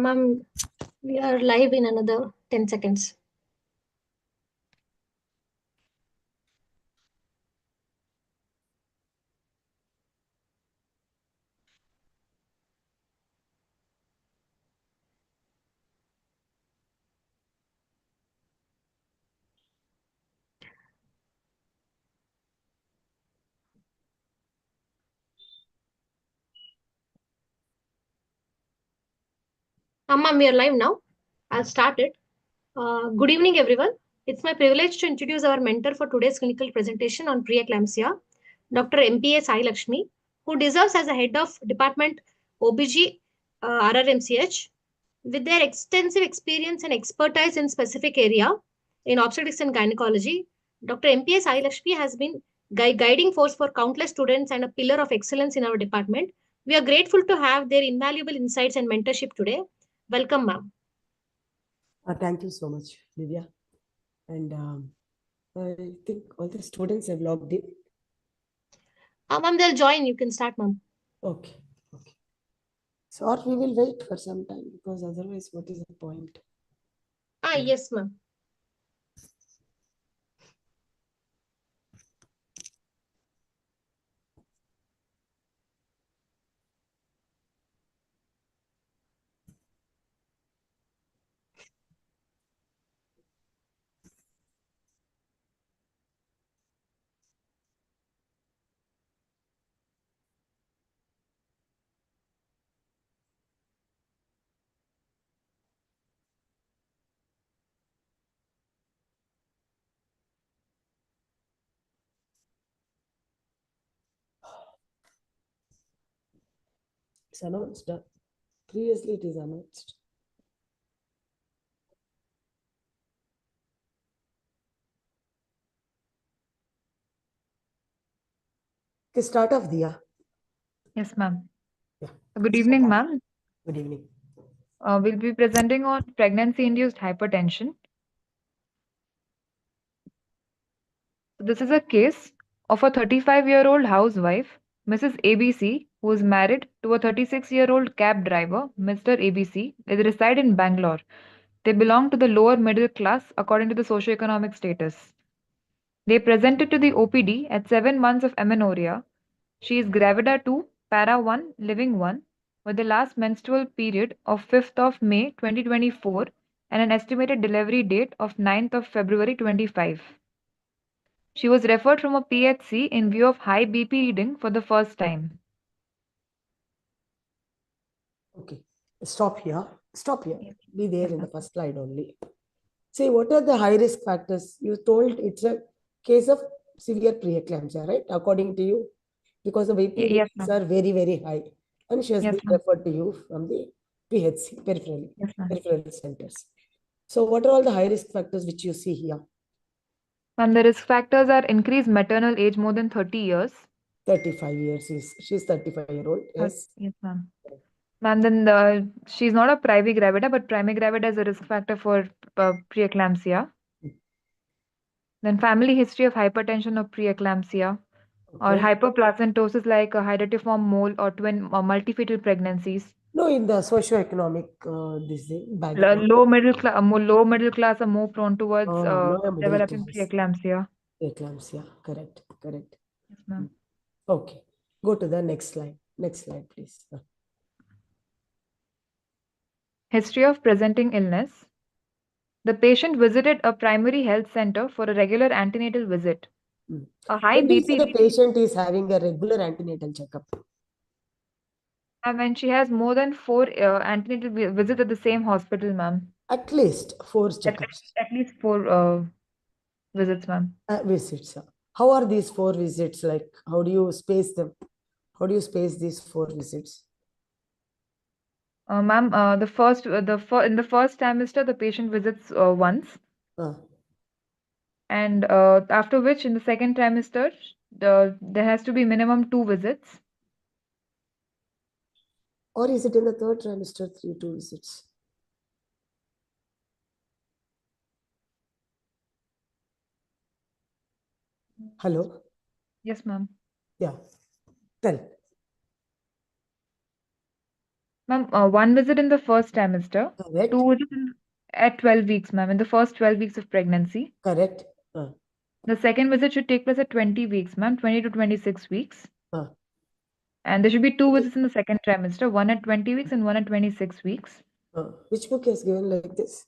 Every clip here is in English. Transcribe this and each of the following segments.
Ma'am, we are live in another 10 seconds. Ma'am, we are live now. I'll start it. Good evening, everyone. It's my privilege to introduce our mentor for today's clinical presentation on preeclampsia, Dr. M.B.B.S. Sailakshmi, who deserves as a head of Department OBG RRMCH. With their extensive experience and expertise in specific area in obstetrics and gynecology, Dr. M.B.B.S. Sailakshmi has been guiding force for countless students and a pillar of excellence in our department. We are grateful to have their invaluable insights and mentorship today. Welcome, ma'am. Thank you so much, Divya. And I think all the students have logged in. Ma'am, they'll join. You can start, ma'am. Okay. So, or we will wait for some time because otherwise, what is the point? Yes, ma'am. It's announced. Previously, it is announced. Okay, start off, Diya. Yes, ma'am. Yeah. Good evening, ma'am. Good evening. We'll be presenting on pregnancy-induced hypertension. This is a case of a 35-year-old housewife, Mrs. ABC, who is married to a 36-year-old cab driver, Mr. ABC. They reside in Bangalore. They belong to the lower middle class according to the socioeconomic status. They presented to the OPD at 7 months of amenorrhea. She is gravida 2, para 1, living 1, with the last menstrual period of 5th of May 2024 and an estimated delivery date of 9th of February 25. She was referred from a PHC in view of high BP reading for the first time. Okay, stop here. Stop here. Yes. Be there Yes, in the ma'am. first slide only. See, what are the high risk factors? You told it's a case of severe preeclampsia, right? According to you, because the BP Yes, readings ma'am. are very, very high. And she has Yes, been ma'am. referred to you from the PHC, Yes, ma'am. peripheral centers. So what are all the high risk factors which you see here? Ma'am, the risk factors are increased maternal age more than 30 years. 35 years she's 35-year-old. Yes. Yes, ma'am. Ma'am, then she's not a primigravida, but primigravida is a risk factor for preeclampsia. Then family history of hypertension or preeclampsia, or Okay. hyperplacentosis like a hydatiform mole or twin or multifetal pregnancies. No, in the socio-economic this thing, background. Low middle class are more prone towards Lower middle developing class. preeclampsia. Preeclampsia. Correct. Yes, ma'am. Okay. Go to the next slide. Next slide, please. History of presenting illness. The patient visited a primary health center for a regular antenatal visit. A high When do you say BP the patient is having a regular antenatal checkup? when she has more than 4 antenatal visits at the same hospital, ma'am. At least 4 checkups. At least 4 visits, ma'am. Visits. How are these 4 visits like? How do you space them? How do you space these 4 visits? Ma'am, in the first trimester, the patient visits once, and after which, in the second trimester, there has to be minimum 2 visits. Or is it in the third trimester, 2 visits? Hello? Yes, ma'am. Yeah. Tell. Ma'am, one visit in the first trimester, Correct. two visits at 12 weeks, ma'am, in the first 12 weeks of pregnancy. Correct. The second visit should take place at 20 weeks, ma'am, 20 to 26 weeks. uh. And there should be two visits in the second trimester, one at 20 weeks and one at 26 weeks. Which book is given like this?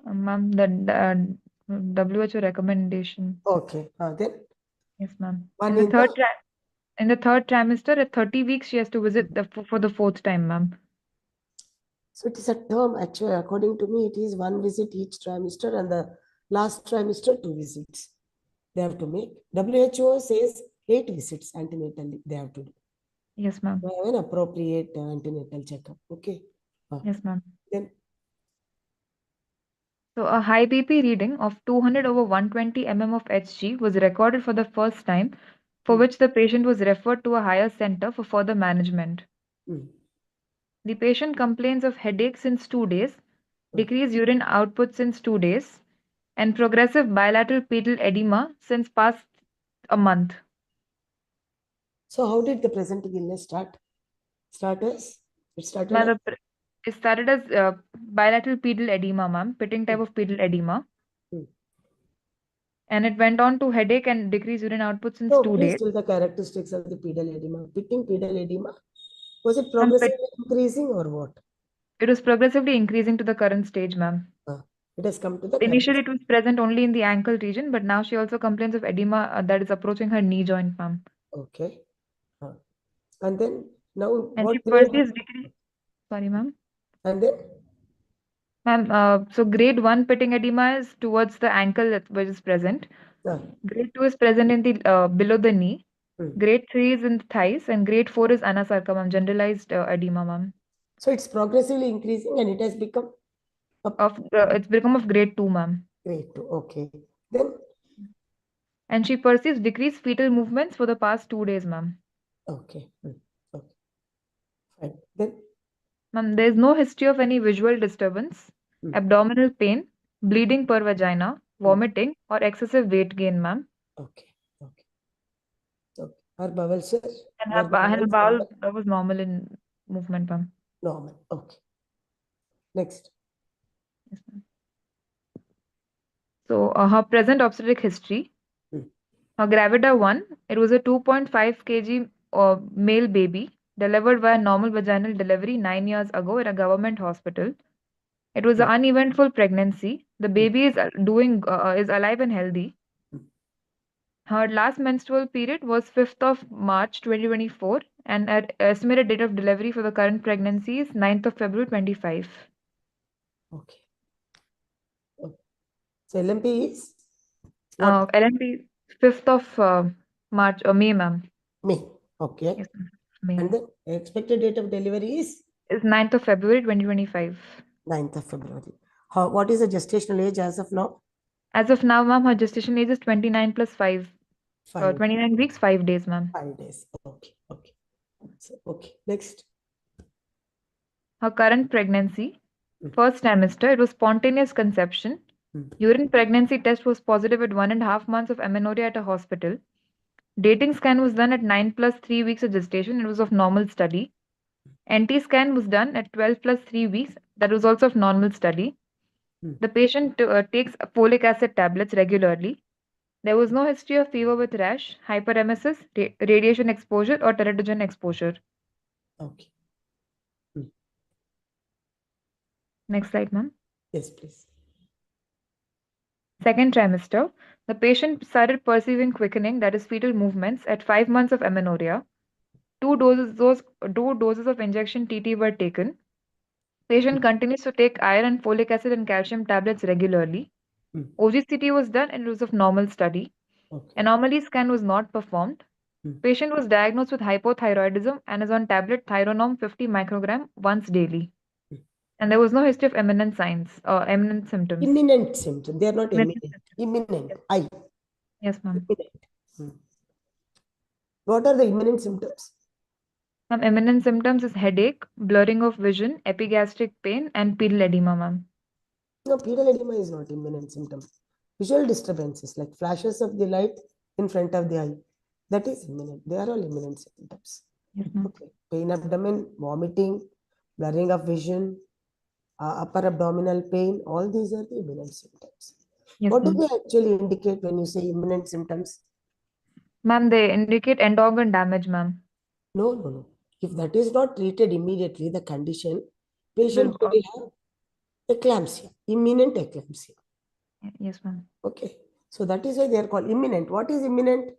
Ma'am, the WHO recommendation. Okay. Then Yes, ma'am. one In the in the. in the third trimester, at 30 weeks, she has to visit for the fourth time, ma'am. So it is a term actually. According to me, it is one visit each trimester, and the last trimester 2 visits. They have to make. WHO says 8 visits antenatally. They have to do. Yes, ma'am. To have an appropriate antenatal checkup. Okay. Yes, ma'am. Then. So a high BP reading of 200 over 120 mm of Hg was recorded for the first time, for which the patient was referred to a higher center for further management. The patient complains of headache since 2 days, decreased urine output since 2 days, and progressive bilateral pedal edema since past a month. So how did the presenting illness start? It started Ma'am, it started as bilateral pedal edema, ma'am, pitting type of pedal edema. And it went on to headache and decreased urine output since So 2 please days. tell the characteristics of the pedal edema. Pitting pedal edema. Was it Ma'am, progressively increasing or what? it was progressively increasing to the current stage, ma'am. It has come to the Initially, it was present only in the ankle region, but now she also complains of edema that is approaching her knee joint, ma'am. Okay. And then now And what she perceives decrease. Sorry, ma'am. And then? Ma'am, so grade 1 pitting edema is towards the ankle which is present. Grade 2 is present in the below the knee. Grade 3 is in the thighs, and grade 4 is anasarca, ma'am, generalized edema, ma'am. So it's progressively increasing, and it has become it's become of grade 2, ma'am. Grade 2, okay. Then? And she perceives decreased fetal movements for the past 2 days, ma'am. Okay. Okay. Fine. Then? Ma'am, there is no history of any visual disturbance, abdominal pain, bleeding per vagina, vomiting, or excessive weight gain, ma'am. Okay. Her bowels, sir? And her bowel was normal in movement, ma'am. Normal. Okay. Next. Yes, ma'am. So her present obstetric history. Her gravida 1, it was a 2.5 kg male baby delivered via normal vaginal delivery 9 years ago at a government hospital. It was an uneventful pregnancy. The baby is is alive and healthy. Her last menstrual period was 5th of March 2024, and her estimated date of delivery for the current pregnancy is 9th of February 25. Okay. So LMP is? LMP 5th of May, ma'am. May. Okay. Yes, May. And the expected date of delivery is? Is 9th of February 2025. 9th of February. What is the gestational age as of now? As of now, ma'am, her gestation age is 29 plus 5. 29 weeks, 5 days, ma'am. 5 days. Okay. So, okay. Next. Her current pregnancy, first trimester, it was spontaneous conception. Urine pregnancy test was positive at 1.5 months of amenorrhea at a hospital. Dating scan was done at 9 plus 3 weeks of gestation. It was of normal study. NT scan was done at 12 plus 3 weeks. That was also of normal study. The patient takes folic acid tablets regularly. There was no history of fever with rash, hyperemesis, radiation exposure, or teratogen exposure. Okay. Next slide, ma'am. Yes, please. Second trimester, the patient started perceiving quickening, that is fetal movements, at 5 months of amenorrhea. 2 doses of injection TT were taken. Patient continues to take iron and folic acid and calcium tablets regularly. OGCT was done and it was of normal study. Anomaly scan was not performed. Patient was diagnosed with hypothyroidism and is on tablet Thyronorm 50 microgram once daily. And there was no history of imminent signs or imminent symptoms. Imminent symptoms. They are not imminent. Imminent. I. Yes, ma'am. What are the imminent symptoms? Ma'am, imminent symptoms is headache, blurring of vision, epigastric pain, and pedal edema, ma'am. No, pedal edema is not imminent symptom. Visual disturbances like flashes of the light in front of the eye. That is imminent. They are all imminent symptoms. Yes, ma'am. Okay. Pain abdomen, vomiting, blurring of vision, upper abdominal pain, all these are the imminent symptoms. Yes, What do ma'am. they actually indicate when you say imminent symptoms? Ma'am, they indicate end organ damage, ma'am. No, no, no. If that is not treated immediately, the condition, Will patient will have eclampsia, imminent eclampsia. yes, ma'am. Okay. So that is why they are called imminent. What is imminent?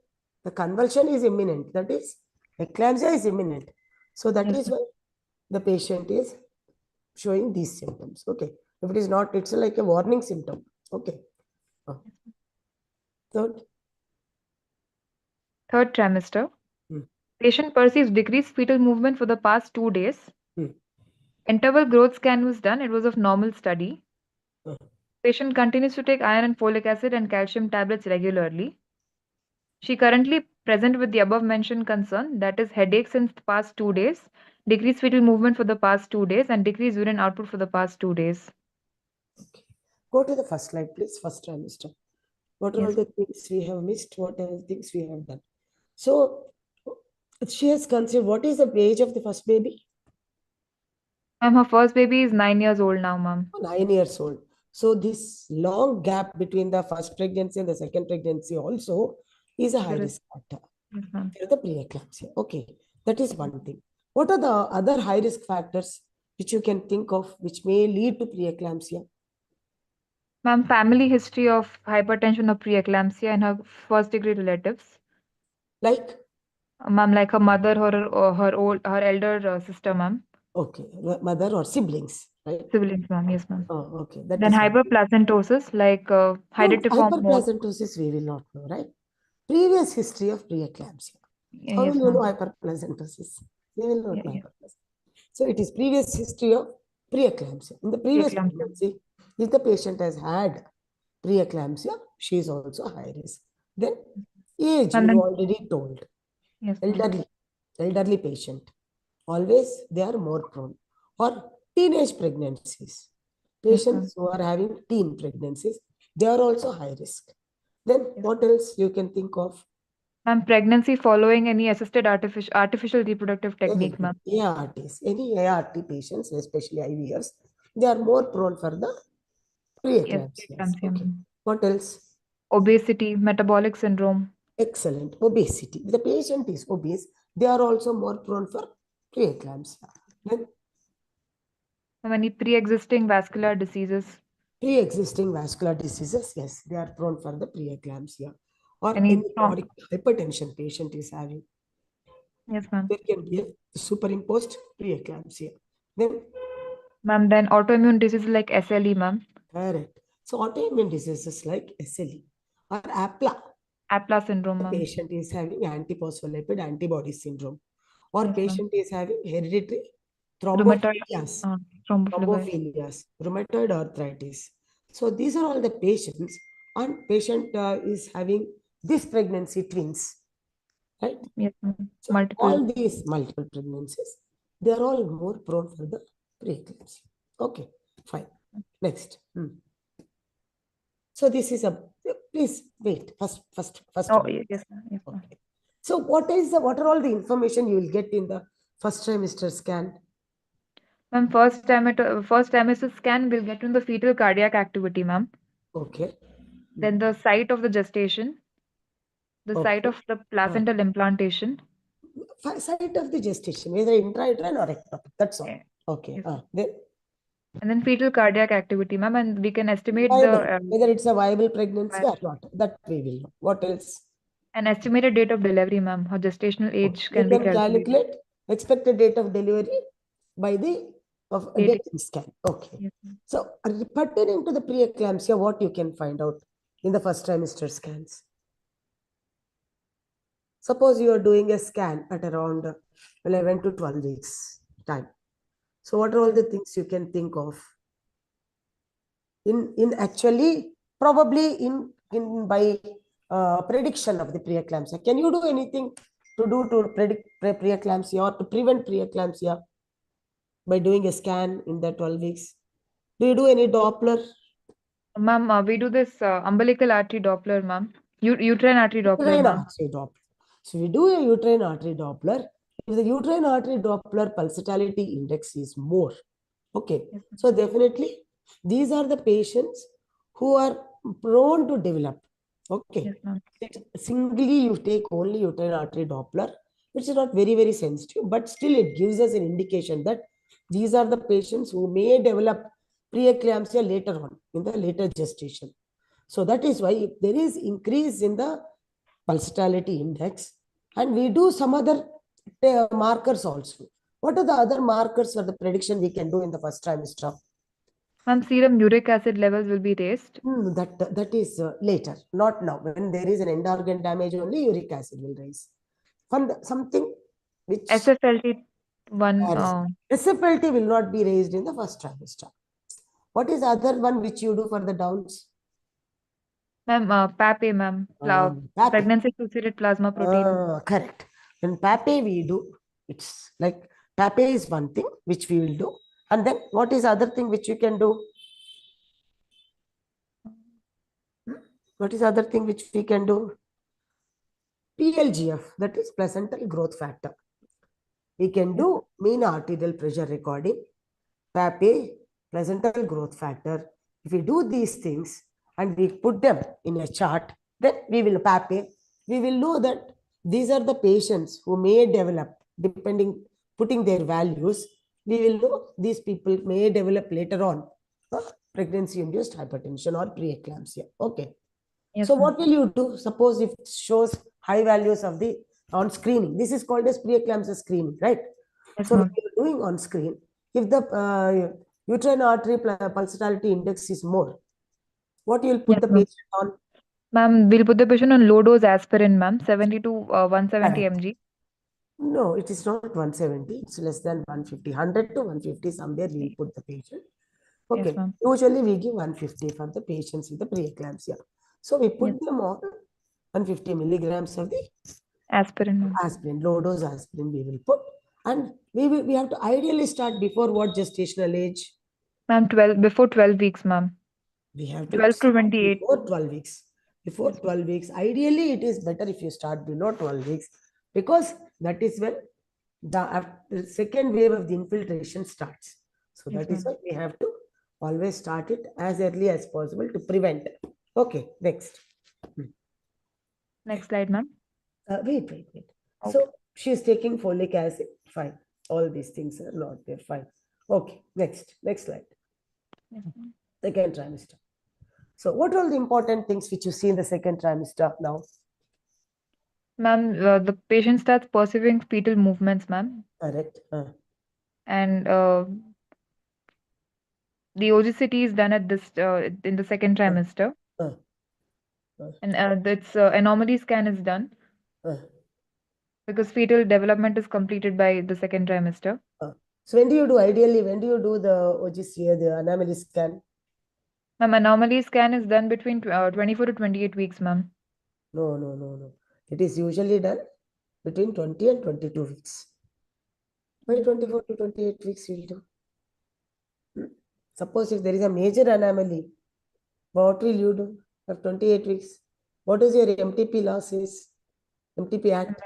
The convulsion is imminent. That is, eclampsia is imminent. So that Yes, is why the patient is showing these symptoms. Okay. If it is not, it's like a warning symptom. Okay. Third. Third trimester. Hmm. Patient perceives decreased fetal movement for the past 2 days. Hmm. Interval growth scan was done. It was of normal study. Hmm. Patient continues to take iron and folic acid and calcium tablets regularly. She currently present with the above mentioned concern, that is headache since the past 2 days, decreased fetal movement for the past 2 days, and decreased urine output for the past 2 days. Okay. Go to the first slide, please. First trimester. What are all Yes. the things we have missed? What are the things we have done? So she has conceived. What is the age of the first baby? Ma'am, her first baby is 9 years old now, ma'am. 9 years old. So this long gap between the first pregnancy and the second pregnancy also is a high risk factor Yes, ma'am. for the preeclampsia. Okay, that is one thing. What are the other high risk factors which you can think of which may lead to preeclampsia? Ma'am, family history of hypertension or preeclampsia in her first degree relatives. Like, Ma'am, like her mother or her elder sister, ma'am. okay, mother or siblings, right? Siblings, ma'am. Yes, ma'am. Oh, okay, that Then is one. hyperplacentosis, like No, hydatidiform mode. hyperplacentosis we will not know, right? Previous history of preeclampsia. How will Yes, you know ma'am. hyperplacentosis? We will not Yeah, know yeah. hyperplacentosis. So it is previous history of preeclampsia. In the previous Preeclampsia. pregnancy, if the patient has had preeclampsia, she is also high risk. Then age, And we then, already told. yes, ma'am. Elderly patient. Always they are more prone. Or teenage pregnancies. Yes, ma'am. Patients who are having teen pregnancies, they are also high risk. Then Yes. what else you can think of? Ma'am, pregnancy following any assisted artificial reproductive technique, Anything. ma'am. ARTs, any ART patients, especially IVFs, they are more prone for the Yes, preeclampsias. preeclampsia, Okay. ma'am. What else? Obesity, metabolic syndrome. Excellent. Obesity. If the patient is obese, they are also more prone for preeclampsia. Then Many pre-existing vascular diseases. pre-existing vascular diseases, yes, they are prone for the preeclampsia. Or Any any from, chronic hypertension patient is having, yes, ma'am. they can give superimposed preeclampsia. Then, Ma'am, then autoimmune diseases like SLE, ma'am. correct. So autoimmune diseases like SLE or APLA, APLA syndrome, the ma'am. patient is having antiphospholipid antibody syndrome, or Yes, ma'am. patient is having hereditary Rheumatoid, thrombophilias, thrombophlebitis. rheumatoid arthritis. So these are all the patients, and patient is having this pregnancy twins, right? Yes, ma'am. So Multiple. all these multiple pregnancies, they are all more prone for the preeclampsia. Okay, fine. Next. So this is a, please wait, first Oh, one. yes, ma'am. Yes, ma'am. Okay. So what are all the information you will get in the first trimester scan? Ma'am, first trimester scan will get in the fetal cardiac activity, ma'am. Okay. Then the site of the gestation, the site Okay. of the placental implantation. Site of the gestation, whether intrauterine or ectopic, that's all. eh, Okay. Yes. Then And then fetal cardiac activity, ma'am, and we can estimate viable, whether it's a viable pregnancy vi- or not, that we will know. What else? an estimated date of delivery, ma'am. Her gestational age You can be can calculated. calculate expected date of delivery by the Date. dating scan. Okay. Yes, ma'am. So pertaining to the preeclampsia, what you can find out in the first trimester scans? Suppose you are doing a scan at around 11 to 12 weeks time. So what are all the things you can think of? In actually, probably in by prediction of the preeclampsia. Can you do anything to predict preeclampsia or to prevent preeclampsia by doing a scan in the 12 weeks? Do you do any Doppler? Ma'am, we do this umbilical artery Doppler, ma'am. Uterine artery Doppler, Uterine ma'am. artery Doppler. So we do a uterine artery Doppler. if the uterine artery Doppler pulsatility index is more, okay, Yes, so definitely these are the patients who are prone to develop. Okay, yes, ma'am. singly you take only uterine artery Doppler, which is not very, very sensitive, but still it gives us an indication that these are the patients who may develop preeclampsia later on in the later gestation. So that is why if there is increase in the pulsatility index, and we do some other markers also. What are the other markers for the prediction we can do in the first trimester? Ma'am, serum uric acid levels will be raised. That is later, not now. When there is an end organ damage, only uric acid will rise. Something which SFLT one. SFLT will not be raised in the first trimester. What is other one which you do for the downs? Ma'am, PAPE, ma'am. PAPE. Pregnancy-associated plasma protein. Correct. When PAPE we do, it's like PAPE is one thing which we will do. And then what is other thing which you can do? What is other thing which we can do? PLGF, that is placental growth factor. We can do mean arterial pressure recording, PAPE, placental growth factor. If we do these things and we put them in a chart, then we will PAPE. We will know that these are the patients who may develop, depending, putting their values, we will know these people may develop later on pregnancy-induced hypertension or preeclampsia. Okay. Yes, So ma'am. what will you do? Suppose if it shows high values of the on screening, this is called as preeclampsia screening, right? Yes, So if ma'am. you're doing on screen, if the uterine artery pulsatility index is more, what you will put Yes, the ma'am. patient on? Ma'am, we'll put the patient on low dose aspirin, ma'am, 70 to 170 Correct. mg. No, it is not 170. It's less than 150. 100 to 150 somewhere we will put the patient. Okay. Yes, ma'am. Usually we give 150 for the patients with the preeclampsia. So we put Yes. them on 150 milligrams of the Aspirin, ma'am. aspirin, low dose aspirin we will put. And we have to ideally start before what gestational age? Ma'am, before 12 weeks, ma'am. We have to 12 to start 28. before 12 weeks. Before Yes, 12 weeks. Ideally, it is better if you start below 12 weeks because that is when the second wave of the infiltration starts. So yes, that is ma'am. why we have to always start it as early as possible to prevent. Okay, next. Next slide, ma'am. Wait. Okay. So she is taking folic acid. Fine. All these things are not there. Fine. Okay, next slide. Yes, ma'am. Second trimester. So what are the important things which you see in the second trimester now? Ma'am, the patient starts perceiving fetal movements, ma'am. Correct. And the OGCT is done at this in the second trimester. uh, And its anomaly scan is done uh, because fetal development is completed by the second trimester. So when do you do, ideally, when do you do the OGCA, the anomaly scan? Ma'am, anomaly scan is done between 24 to 28 weeks, ma'am. No. It is usually done between 20 and 22 weeks. Why 24 to 28 weeks you will do? Suppose if there is a major anomaly, what will you do for 28 weeks? What is your MTP losses? MTP Act?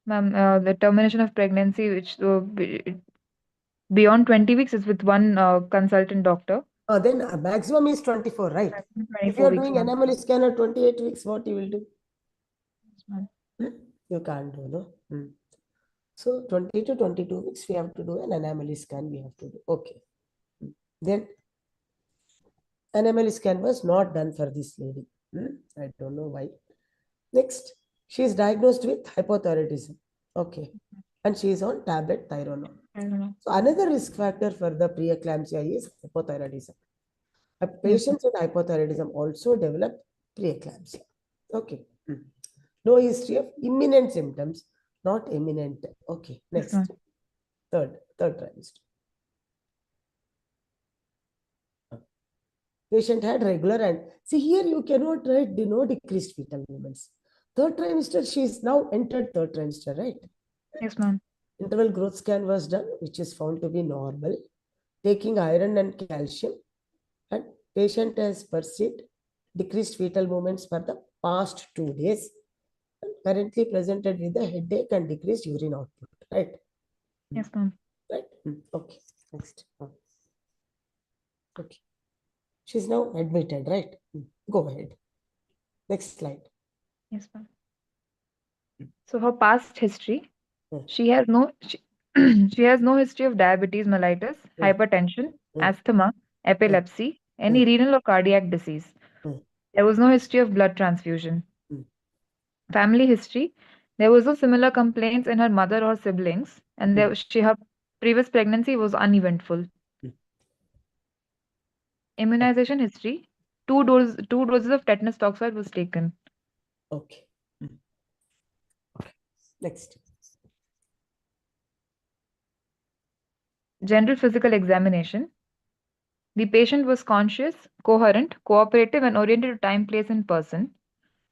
Ma'am, the termination of pregnancy, which beyond 20 weeks, is with one consultant doctor. Then maximum is 24, right? Maximum If you 24 are weeks, doing ma'am. anomaly scan at 28 weeks, what you will do? Yes, ma'am. You can't do, no? So 20 to 22 weeks, we have to do an anomaly scan. We have to do. Okay. Then anomaly scan was not done for this lady. I don't know why. Next, she is diagnosed with hypothyroidism. Okay. And she is on tablet Tylenol. So another risk factor for the preeclampsia is hypothyroidism. Patients with hypothyroidism also develop preeclampsia. Okay. No history of imminent symptoms, not imminent. Okay. Next. Yes, Third trimester. Patient had regular and see here you cannot write no decreased fetal movements. Third trimester, she is now entered third trimester, right? yes, ma'am. Interval growth scan was done, which is found to be normal. Taking iron and calcium, and patient has perceived decreased fetal movements for the past 2 days. currently presented with a headache and decreased urine output, right? Yes, ma'am. Right? Okay. Next. Okay. She's now admitted, right? Go ahead. Next slide. Yes, ma'am. So her past history, Hmm. she has no she has no history of diabetes mellitus, hypertension, asthma, epilepsy, any renal or cardiac disease. There was no history of blood transfusion. Family history, there was no similar complaints in her mother or siblings, and her previous pregnancy was uneventful. Immunization history, two doses of tetanus toxoid was taken. Okay. Next. General physical examination. The patient was conscious, coherent, cooperative, and oriented to time, place, and person.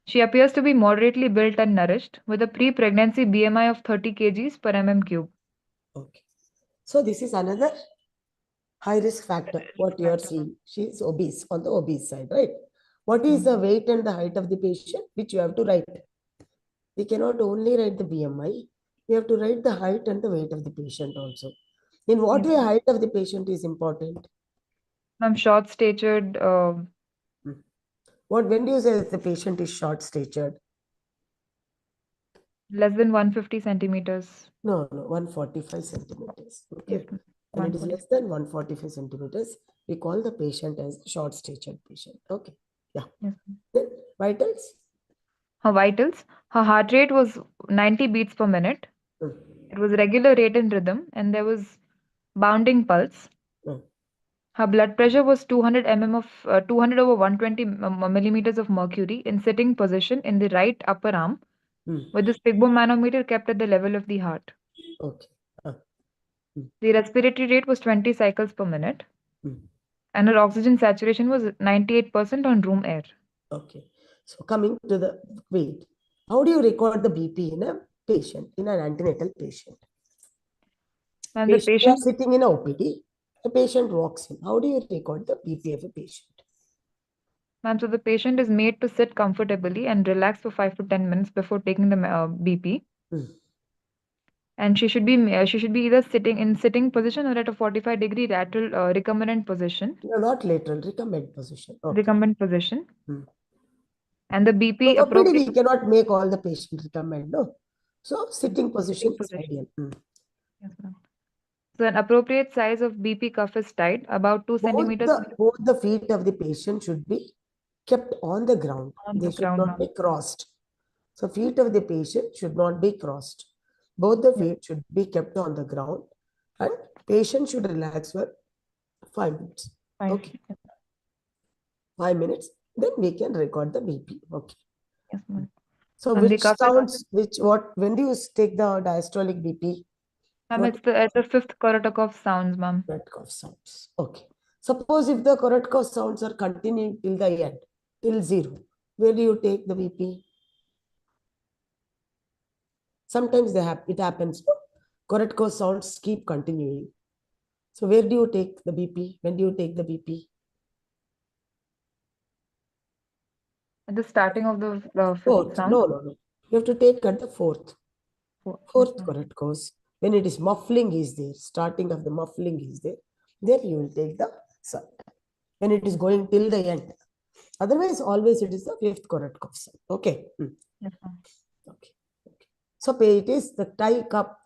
She appears to be moderately built and nourished, with a pre-pregnancy BMI of 30 kgs per mm cube. Okay. So this is another high risk factor. What you are seeing, she is obese, on the obese side, right? What is the weight and the height of the patient, which you have to write? We cannot only write the BMI. We have to write the height and the weight of the patient also. In what way height of the patient is important? I'm short-statured. When do you say that the patient is short-statured? Less than 150 centimeters. No, 145 centimeters. Okay. Yes, When it is less than 145 centimeters, we call the patient as a short-statured patient. Okay. Yeah. Yes. Then vitals? Her vitals, her heart rate was 90 beats per minute. It was regular rate and rhythm, and there was bounding pulse. Her blood pressure was 200 over 120 millimeters of mercury in sitting position in the right upper arm, with the sphygmomanometer kept at the level of the heart. Okay. The respiratory rate was 20 cycles per minute, and her oxygen saturation was 98% on room air. Okay. So coming to the weight, how do you record the BP in a patient, in an antenatal patient? And the You are patient, sitting in a OPD, a patient walks in. How do you record the BP of a patient? ma'am, so the patient is made to sit comfortably and relax for 5 to 10 minutes before taking the BP. And she should be either sitting position or at a 45-degree lateral recumbent position. No, not lateral, recumbent position. Okay. Recumbent position. And the BP So OPD, appropriate. we cannot make all the patient recumbent, no? So sitting position is ideal. Yes, ma'am. So an appropriate size of BP cuff is tied about 2 centimeters Both the feet of the patient should be kept on the ground. on They the should ground, not ma'am. be crossed. So feet of the patient should not be crossed. Both the feet should be kept on the ground, and patient should relax for 5 minutes. Okay. 5 minutes. Then we can record the BP. Okay. Yes, ma'am. So And the which cuff sounds, when do you take the diastolic BP? ma'am, it's the fifth Korotkov sounds, ma'am. Korotkov sounds. Okay. Suppose if the Korotkov sounds are continuing till the end, till 0, where do you take the BP? Sometimes it happens. Korotkov sounds keep continuing. So where do you take the BP? When do you take the BP? At the starting of the fifth Fourth. sound. No. You have to take at the fourth. Fourth Korotkov. When it is muffling is there, starting of the muffling is there, then you will take the sound. When it is going till the end. Otherwise, always it is the fifth Korotkov sound. Okay. Yes, ma'am. Okay. So it is the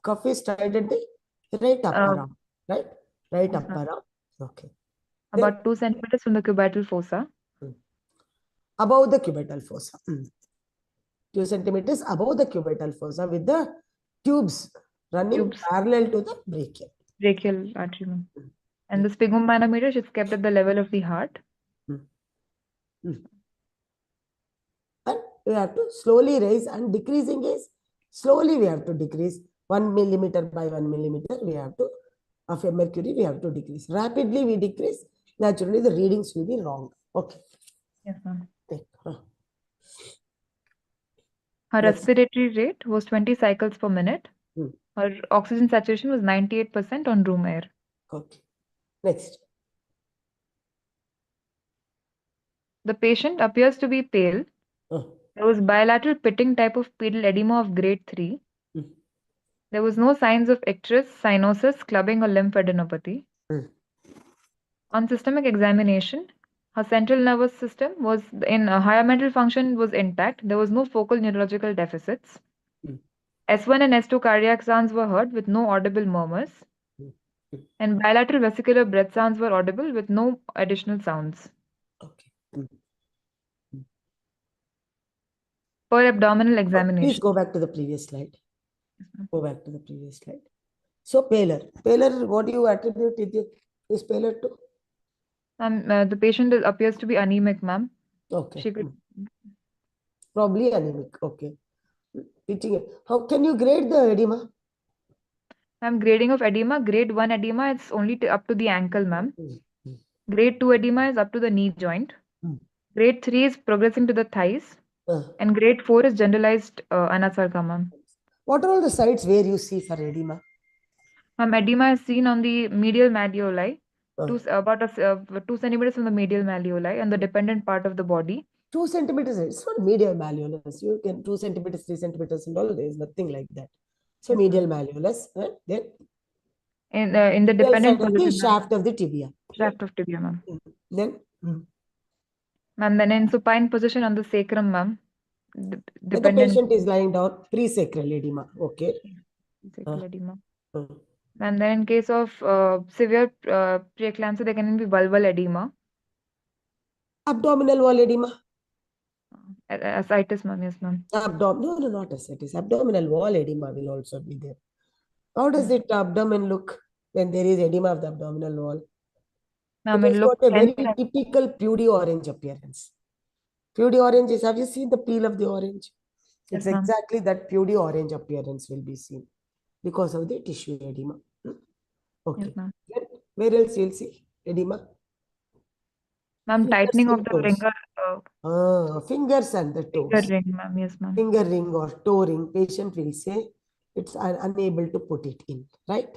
cuff is tied at the right upper arm, right? Right upper arm. Okay. About 2 centimeters from the cubital fossa. Above the cubital fossa. 2 centimeters above the cubital fossa with the tubes running parallel to the brachial. Brachial artery. And the sphygmomanometer is kept at the level of the heart. And we have to slowly raise, and decreasing is slowly we have to decrease 1 millimeter by 1 millimeter. We have to, of a mercury, we have to decrease. Rapidly we decrease. Naturally, the readings will be wrong. Okay. Yes, ma'am. Huh. Her respiratory rate was 20 cycles per minute. Her oxygen saturation was 98% on room air. Okay. Next. The patient appears to be pale There was bilateral pitting type of pedal edema of grade 3. Mm. There was no signs of icterus, cyanosis, clubbing, or lymphadenopathy. Mm. On systemic examination, her central nervous system was in higher mental function was intact. There was no focal neurological deficits. Mm. S1 and S2 cardiac sounds were heard with no audible murmurs, Mm. Mm. and bilateral vesicular breath sounds were audible with no additional sounds. Okay. Mm. Per abdominal Please examination. go back to the previous slide. Go back to the previous slide. So pallor. Pallor, what do you attribute this pallor to? The patient appears to be anemic, ma'am. Okay. She could. Probably anemic. Okay. Pitching. How can you grade the edema? Ma'am, grading of edema, grade 1 edema, it's only up to the ankle, ma'am. Mm. Grade 2 edema is up to the knee joint. Mm. Grade 3 is progressing to the thighs. And grade 4 is generalized anasarca, ma'am. What are all the sites where you see for edema? Ma'am, edema is seen on the medial malleoli, about 2 centimeters from the medial malleoli and the dependent part of the body. 2 centimeters. It's not medial malleolus. You can 2 centimeters, 3 centimeters, and all. There is nothing like that. So Yes, medial ma'am. malleolus. Then In the medial dependent side of the position, ma'am. shaft of the tibia. Shaft of tibia, ma'am. Then Ma'am, then in supine position on the sacrum, ma'am. when the Dependent patient is lying down, presacral edema. Okay. sacral edema. uh, And then in case of severe preeclampsia, there can be vulval edema. Abdominal wall edema. Ascites, ma'am. Yes, ma'am. No, not ascites. Abdominal wall edema will also be there. How does it abdomen look when there is edema of the abdominal wall? Ma'am, It it has looks got a very tense. typical pudgy orange appearance. Pudgy orange is, have you seen the peel of the orange? It's Yes, ma'am. exactly that pudgy orange appearance will be seen because of the tissue edema. Okay. Yes, ma'am. Then where else you'll see edema? Ma'am, Fingers tightening of and the toes. ringer, Fingers and the finger toes. ring, ma'am. Yes, ma'am. Finger ring or toe ring, patient will say it's unable to put it in, right?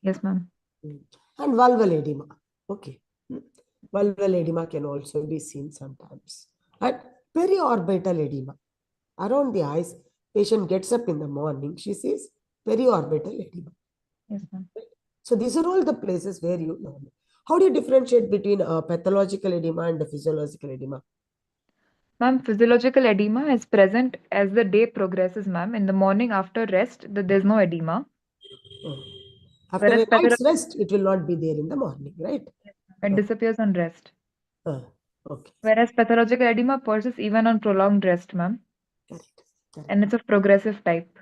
Yes, ma'am. And vulval edema. Okay. Vulval edema can also be seen sometimes. And periorbital edema. Around the eyes, patient gets up in the morning, she sees periorbital edema. Yes, ma'am. So these are all the places where you know. How do you differentiate between pathological edema and the physiological edema? Ma'am, physiological edema is present as the day progresses, ma'am. In the morning after rest, there's no edema. After Whereas a night's rest, it will not be there in the morning, right? it disappears on rest. Okay. Whereas pathological edema persists even on prolonged rest, ma'am. Correct. And it's of progressive type.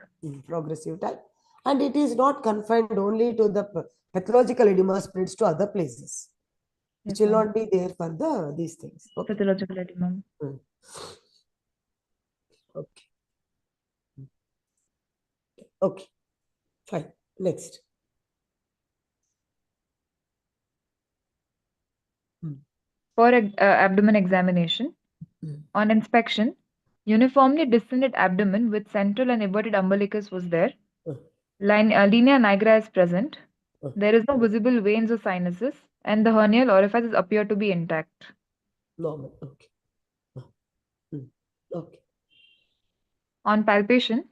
Progressive type. And it is not confined only to the pathological edema, spreads to other places. Yes, It will ma'am. not be there for these things. Okay. Pathological edema. Okay. Okay. Fine. Next. For abdomen examination, on inspection, uniformly distended abdomen with central and inverted umbilicus was there. Linea nigra is present. There is no visible veins or sinuses, and the hernial orifices appear to be intact. Normal. Okay. Okay. On palpation,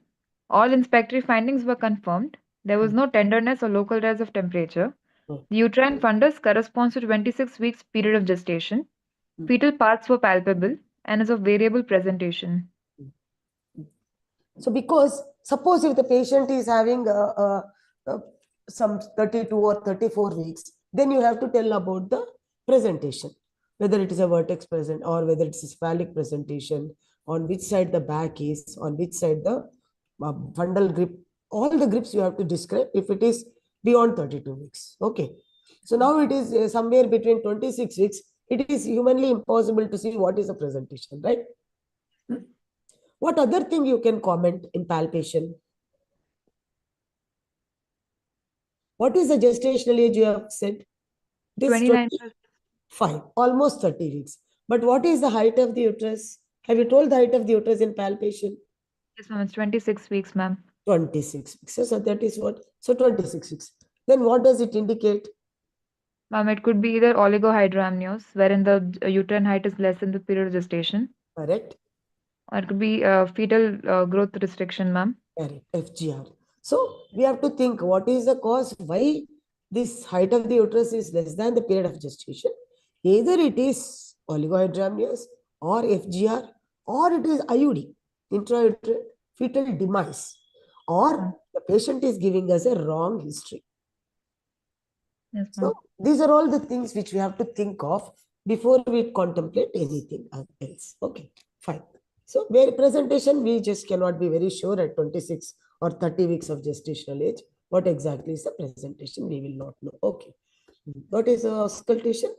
all inspectory findings were confirmed. There was no tenderness or local rise of temperature. The uterine fundus corresponds to 26 weeks period of gestation. Fetal parts were palpable and is of variable presentation. So because suppose if the patient is having some 32 or 34 weeks, then you have to tell about the presentation, whether it is a vertex present or whether it's a cephalic presentation, on which side the back is, on which side the fundal grip, all the grips you have to describe if it is beyond 32 weeks. Okay. So now it is somewhere between 26 weeks. It is humanly impossible to see what is the presentation, right? What other thing you can comment in palpation? What is the gestational age you have said? It is 29. 25, almost 30 weeks. But what is the height of the uterus? Have you told the height of the uterus in palpation? Yes, ma'am. It's 26 weeks, ma'am. 26 weeks. So that is what? So 26 weeks. Then what does it indicate? Ma'am, it could be either oligohydramnios, wherein the uterine height is less than the period of gestation. Correct. Or it could be fetal growth restriction, ma'am. Correct, FGR. So we have to think what is the cause, why this height of the uterus is less than the period of gestation. Either it is oligohydramnios or FGR, or it is IUD, intrauterine fetal demise, or the patient is giving us a wrong history. Yes, So ma'am. these are all the things which we have to think of before we contemplate anything else. Okay, fine. So where presentation, we just cannot be very sure at 26 or 30 weeks of gestational age. What exactly is the presentation? We will not know. Okay. What is auscultation?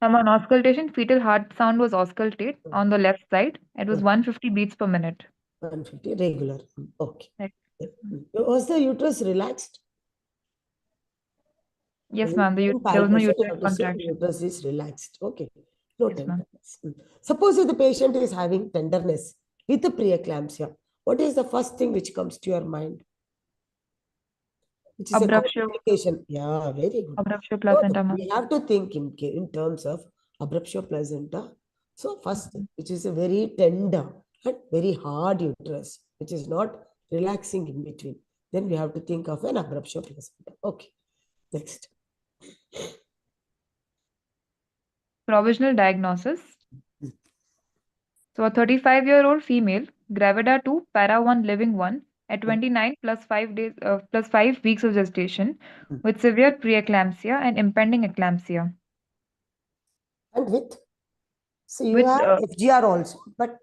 On auscultation, fetal heart sound was auscultate on the left side. It was 150 beats per minute. 150 regular. Okay. Right. Was the uterus relaxed? Yes, ma'am. In There was no palpation, you uterine have to say contraction. uterus is relaxed. Okay. No Yes, ma'am. tenderness. Suppose if the patient is having tenderness with the preeclampsia, what is the first thing which comes to your mind? Which is a Abruptio complication. Yeah, very good. So placenta, ma'am. we have to think in terms of abruptio placenta. So first, which is a very tender and very hard uterus, which is not relaxing in between. Then we have to think of an abruptio placenta. Okay. Next. Provisional diagnosis. So a 35-year-old female, gravida 2, para 1, living 1, at 29 plus 5 days plus 5 weeks of gestation, with severe preeclampsia and impending eclampsia. And with, so you With have FGR also, but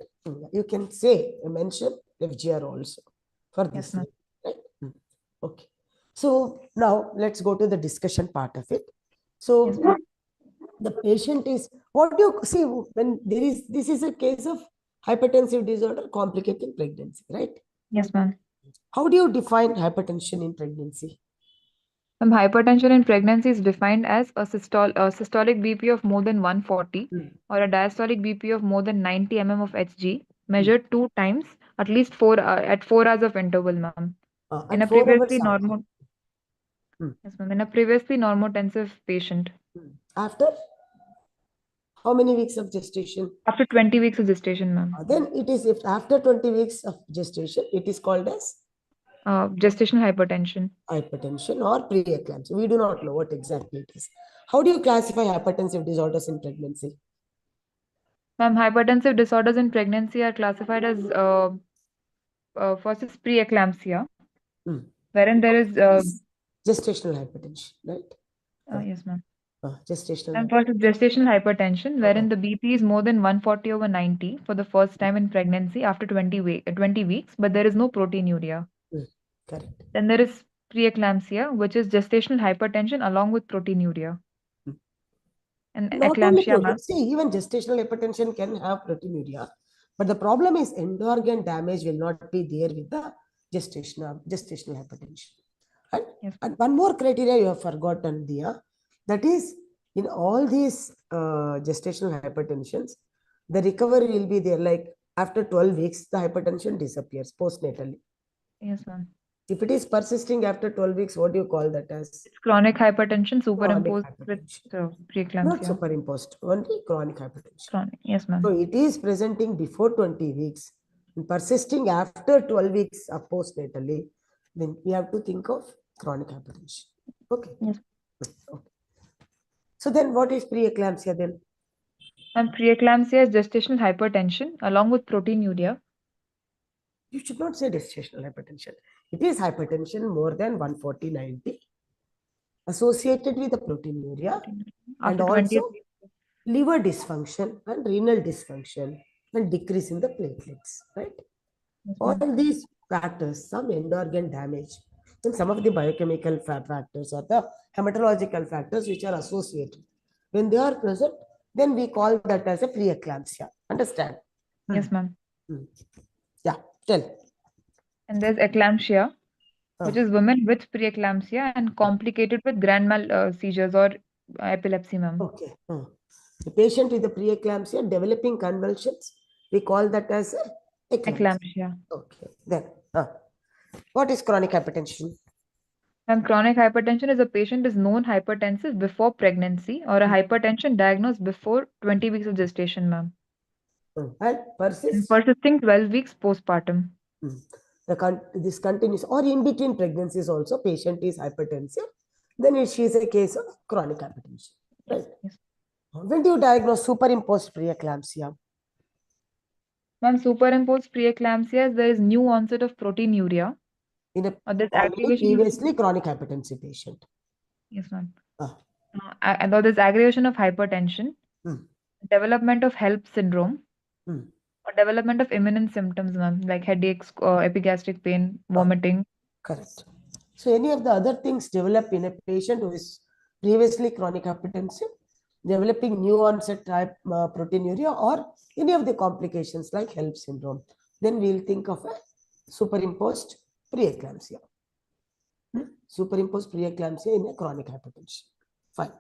you can say, mention FGR also for yes, this, ma'am. right? Okay. So now let's go to the discussion part of it. So Yes, ma'am. the patient is, what do you see when there is, this is a case of hypertensive disorder complicating pregnancy, right? Yes, ma'am. How do you define hypertension in pregnancy? Hypertension in pregnancy is defined as a systolic BP of more than 140 or a diastolic BP of more than 90 mm of Hg, measured 2 times at least 4 at 4 hours of interval, ma'am. In And a 4 hours previously after. yes, ma'am. In a previously normotensive patient. After how many weeks of gestation? After 20 weeks of gestation, ma'am. Then it is, if after 20 weeks of gestation, it is called as Gestational hypertension. hypertension or preeclampsia. We do not know what exactly it is. How do you classify hypertensive disorders in pregnancy? Ma'am, hypertensive disorders in pregnancy are classified as first is preeclampsia, wherein there is Gestational hypertension, right? yes, ma'am. Gestational. And first is gestational hypertension, wherein the BP is more than 140/90 for the first time in pregnancy after 20 weeks, but there is no proteinuria. Correct. Then there is preeclampsia, which is gestational hypertension along with proteinuria. And Not only eclampsia, ma'am. see, even gestational hypertension can have proteinuria, but the problem is end organ damage will not be there with the gestational hypertension. And, Yes. and one more criteria you have forgotten, Diya, that is in all these gestational hypertensions, the recovery will be there. Like after 12 weeks, the hypertension disappears postnatally. Yes, ma'am. If it is persisting after 12 weeks, what do you call that as? It's chronic hypertension superimposed Chronic with preeclampsia. Not superimposed, only chronic hypertension. Chronic, yes, ma'am. So it is presenting before 20 weeks and persisting after 12 weeks of postnatally, then we have to think of chronic hypertension. Okay. Yes. Okay. So then what is preeclampsia then? And preeclampsia is gestational hypertension along with proteinuria. You should not say gestational hypertension. It is hypertension more than 140/90 associated with the proteinuria and also liver dysfunction and renal dysfunction and decrease in the platelets, right? Yes, All ma'am. these factors, some end organ damage, and some of the biochemical factors or the hematological factors which are associated. When they are present, then we call that as a preeclampsia. Understand? Yes, ma'am. Yeah, tell. And there's eclampsia, which is women with preeclampsia and complicated with grand mal seizures or epilepsy, ma'am. Okay. The patient with the preeclampsia developing convulsions, we call that as eclampsia. Okay. Then, what is chronic hypertension? And chronic hypertension is a patient is known hypertensive before pregnancy or a hypertension diagnosed before 20 weeks of gestation, ma'am. And and persist. persisting 12 weeks postpartum. This continues, or in between pregnancies also, patient is hypertensive, then she is a case of chronic hypertension, right? Yes. When do you diagnose superimposed preeclampsia? Ma'am, superimposed preeclampsia is there is new onset of proteinuria In a or there's already aggravation of, previously chronic hypertensive patient. yes, ma'am. Ah, And or there's aggravation of hypertension, hmm, development of HELP syndrome, hmm, or development of imminent symptoms, ma'am, like headaches, epigastric pain, ah, vomiting. correct. So any of the other things develop in a patient who is previously chronic hypertensive, developing new onset type proteinuria, or any of the complications like HELP syndrome, then we'll think of a superimposed preeclampsia. Superimposed preeclampsia in a chronic hypertension. Fine.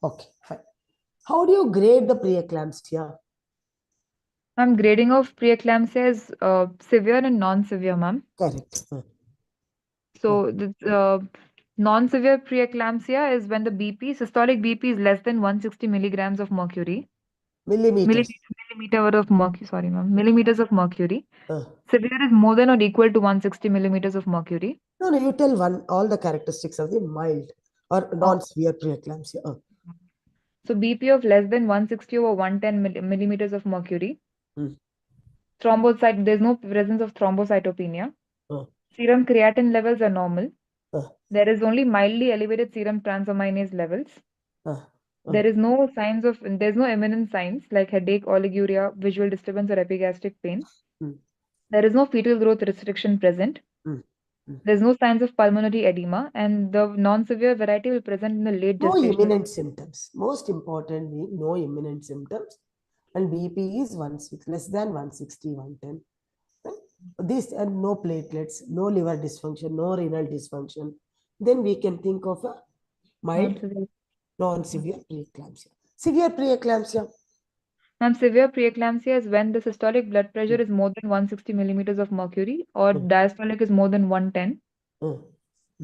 Okay, fine. How do you grade the preeclampsia? Ma'am, grading of preeclampsia is severe and non-severe, ma'am. Correct. So the non-severe preeclampsia is when the BP, systolic BP is less than 160 milligrams of mercury. Millimeters. Millimeters of mercury. Uh, Severe is more than or equal to 160 millimeters of mercury. no, you tell all the characteristics of the mild or Oh, non-severe preeclampsia. so BP of less than 160 over 110 millimeters of mercury. Mm. There's no presence of thrombocytopenia. Uh, Serum creatinine levels are normal. uh, There is only mildly elevated serum transaminase levels. uh, There's no imminent signs like headache, oliguria, visual disturbance, or epigastric pain. mm, There is no fetal growth restriction present. mm, mm. There's no signs of pulmonary edema, and the non-severe variety will present in the late No gestational. imminent symptoms. Most importantly, no imminent symptoms. And BP is less than 160, 110. This and no platelets, no liver dysfunction, no renal dysfunction. Then we can think of a mild Non-severe. non-severe preeclampsia. Severe preeclampsia. Ma'am, severe preeclampsia is when the systolic blood pressure is more than 160 millimeters of mercury or Mm. diastolic is more than 110.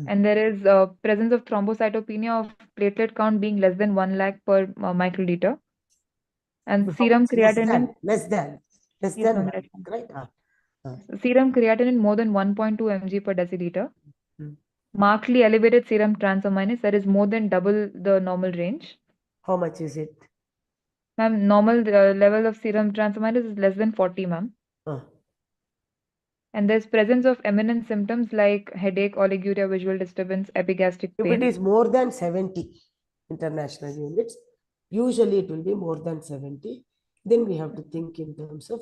And there is presence of thrombocytopenia of platelet count being less than 1 lakh per microliter. And serum creatinine, Less than yes, 1 ma'am, lakh, right? serum creatinine more than 1.2 mg per deciliter. Mm. Markedly elevated serum transaminase, that is more than double the normal range. How much is it? Ma'am, normal level of serum transaminase is less than 40, ma'am. And there's presence of eminent symptoms like headache, oliguria, visual disturbance, epigastric If it pain. is more than 70 international units, usually it will be more than 70. Then we have to think in terms of